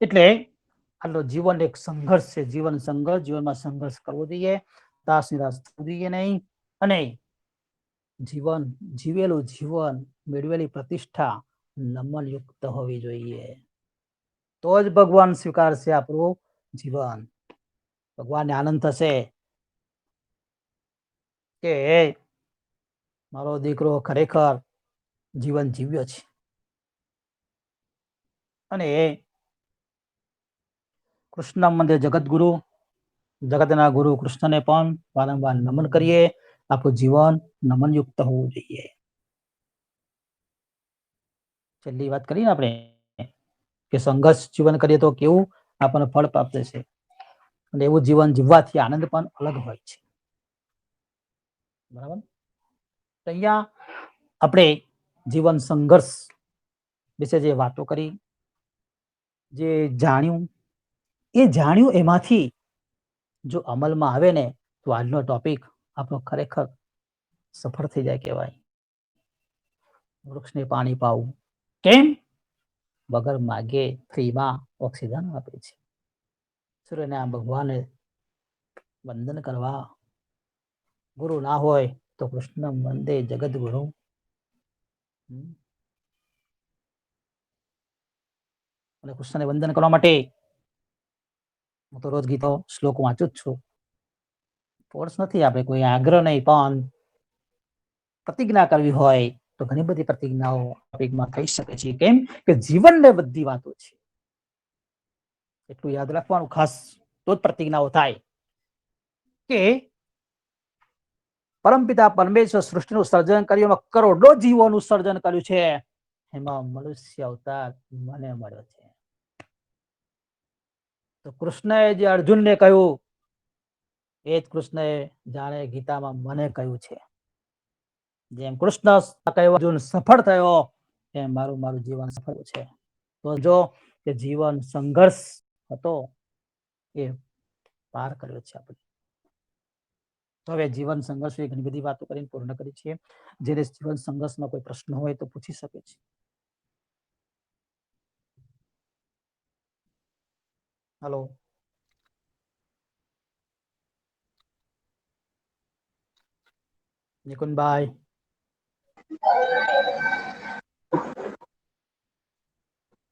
એટલે આટલો જીવન એક સંઘર્ષ છે. જીવન સંઘર્ષ. જીવનમાં સંઘર્ષ કરવો જોઈએ. દાસ નિરાશ થવું જોઈએ નહીં. અને જીવન, જીવેલું જીવન, મેળવેલી પ્રતિષ્ઠા નમનયુક્ત હોવી જોઈએ. તો જ ભગવાન સ્વીકારશે આપણું જીવન. ભગવાનને આનંદ થશે કે મારો દીકરો ખરેખર જીવન જીવ્યો છે. અને કૃષ્ણ મંદિર જગતગુરુ, જગતના ગુરુ કૃષ્ણને પણ વારંવાર નમન કરીએ. આપણું જીવન નમનયુક્ત હોવું જોઈએ. છેલ્લી વાત કરીને આપણે કે સંઘર્ષ જીવન કરીએ તો કેવું આપણને ફળ પ્રાપ્ત થશે. અને એવું જીવન જીવવાથી આનંદ પણ અલગ હોય છે. બરાબર? તો અહીંયા આપણે જીવન સંઘર્ષ વિશે જે વાતો કરી, જે જાણ્યું, એ જાણ્યું એમાંથી જો અમલમાં આવે ને તો આજનો ટોપિક આપણો ખરેખર સફળ થઈ જાય કહેવાય. વૃક્ષને પાણી પાવું. કેમ? વગર માગે ફ્રીમાં ઓક્સિજન આપે છે. સૂર્યના ભગવાને વંદન કરવા, ગુરુ ના હોય તો કૃષ્ણ વંદે જગત ગુરુ. અને કૃષ્ણને વંદન કરવા માટે હું તો રોજ ગીતો શ્લોક વાંચું જ છું. ફોર્સ નથી, આપણે કોઈ આગ્રહ નહીં, પણ પ્રતિજ્ઞા કરવી હોય તો ઘણી બધી પ્રતિજ્ઞાઓ ટોપિકમાં થઈ શકે છે. કેમ કે જીવનને બધી વાતો છે. એટલું યાદ રાખવાનું ખાસ, તો જ પ્રતિજ્ઞાઓ થાય કે પરમપિતા પરમેશ્વર સૃષ્ટિનું સર્જન કર્યું, એમાં કરોડો જીવોનું સર્જન કર્યું છે. એમાં મનુષ્ય અવતાર મને મળ્યો છે. તો કૃષ્ણએ જે અર્જુનને કહ્યું એ જ કૃષ્ણએ જાણે ગીતામાં મને કહ્યું છે. જેમ કૃષ્ણ કહ્યું અર્જુન સફળ થયો, એમ મારું જીવન સફળ છે. તો જો કે જીવન સંઘર્ષ હતો એ પાર કર્યો છે આપણે. તો હવે જીવન સંઘર્ષ ઘણી બધી વાતો કરીને પૂર્ણ કરી છે. જેને જીવન સંઘર્ષમાં કોઈ પ્રશ્ન હોય તો પૂછી શકે છે. હલો, નિકુંજભાઈ.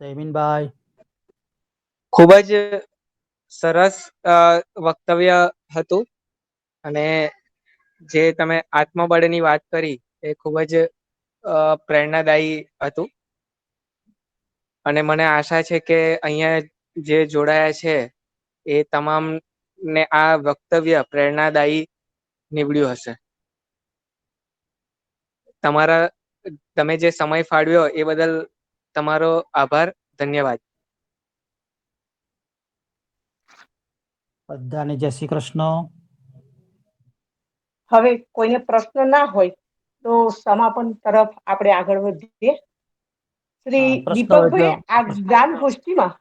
જયમીનભાઈ. ખૂબ જ સરસ વક્તવ્ય હતું, અને જે તમે આત્મબળની વાત કરી એ ખૂબ જ પ્રેરણાદાયી હતું. અને મને આશા છે કે અહીંયા જે જોડાયા છે એ તમામને આ વક્તવ્ય પ્રેરણાદાયી નીવડ્યું હશે. તમે જે સમય ફાળવ્યો એ બદલ તમારો આભાર, ધન્યવાદ. બધાને જય શ્રી કૃષ્ણ. હવે કોઈને પ્રશ્ન ના હોય તો સમાપન તરફ આપણે આગળ વધીએ. શ્રી પ્રશ્ન હોય તો દીપકભાઈ આ જ્ઞાન ગોષ્ઠીમાં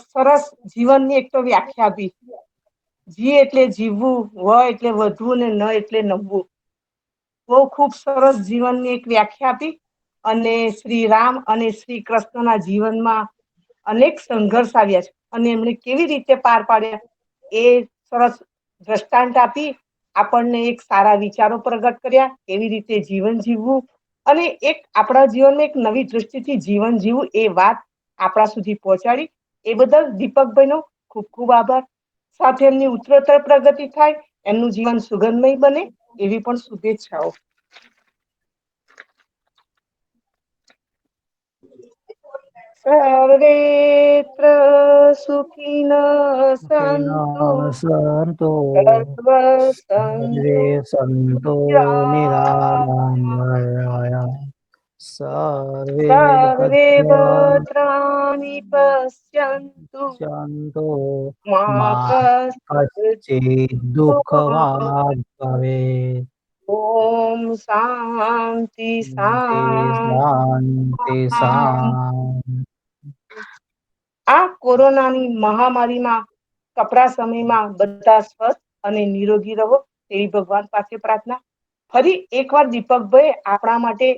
સરસ જીવનની એક તો વ્યાખ્યા આપી. જી એટલે જીવવું, વ એટલે વધવું, ને ન એટલે નમવું. બહુ ખૂબ સરસ જીવનની એક વ્યાખ્યા આપી. અને શ્રી રામ અને શ્રી કૃષ્ણના જીવનમાં અનેક સંઘર્ષ આવ્યા છે, અને એમણે કેવી રીતે પાર પાડ્યા એ સરસ દ્રષ્ટાંત આપી. આપણને એક સારા વિચારો પ્રગટ કર્યા, કેવી રીતે જીવન જીવવું, અને એક આપણા જીવનમાં એક નવી દૃષ્ટિથી જીવન જીવવું એ વાત આપણા સુધી પહોંચાડી. એ બદલ દીપકભાઈનો ખૂબ ખૂબ આભાર. સાથે એમની ઉત્તરોત્તર પ્રગતિ થાય, એમનું જીવન સુગંધમય બને એવી પણ શુભેચ્છાઓ. સર્વેત્ર સુખિનઃ સંતુ સંતો સર્વે સંતો નિરામયા, સર્વે ભદ્રાણિ પશ્યन्तુ મા કશ્ચિદ દુઃખ ભાગ ભવેત. ઓમ શાંતિ શાંતિ શાંતિ. આ કોરોનાની મહામારીમાં કપરા સમયમાં બધા સ્વસ્થ અને નિરોગી રહો તેવી ભગવાન પાસે પ્રાર્થના. ફરી એકવાર દીપકભાઈ આપણા માટે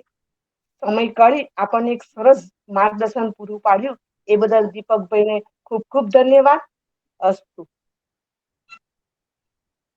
સમય કાઢી આપણને એક સરસ માર્ગદર્શન પૂરું પાડ્યું. એ બદલ દીપકભાઈને ખૂબ ખૂબ ધન્યવાદ. અસ્તુ.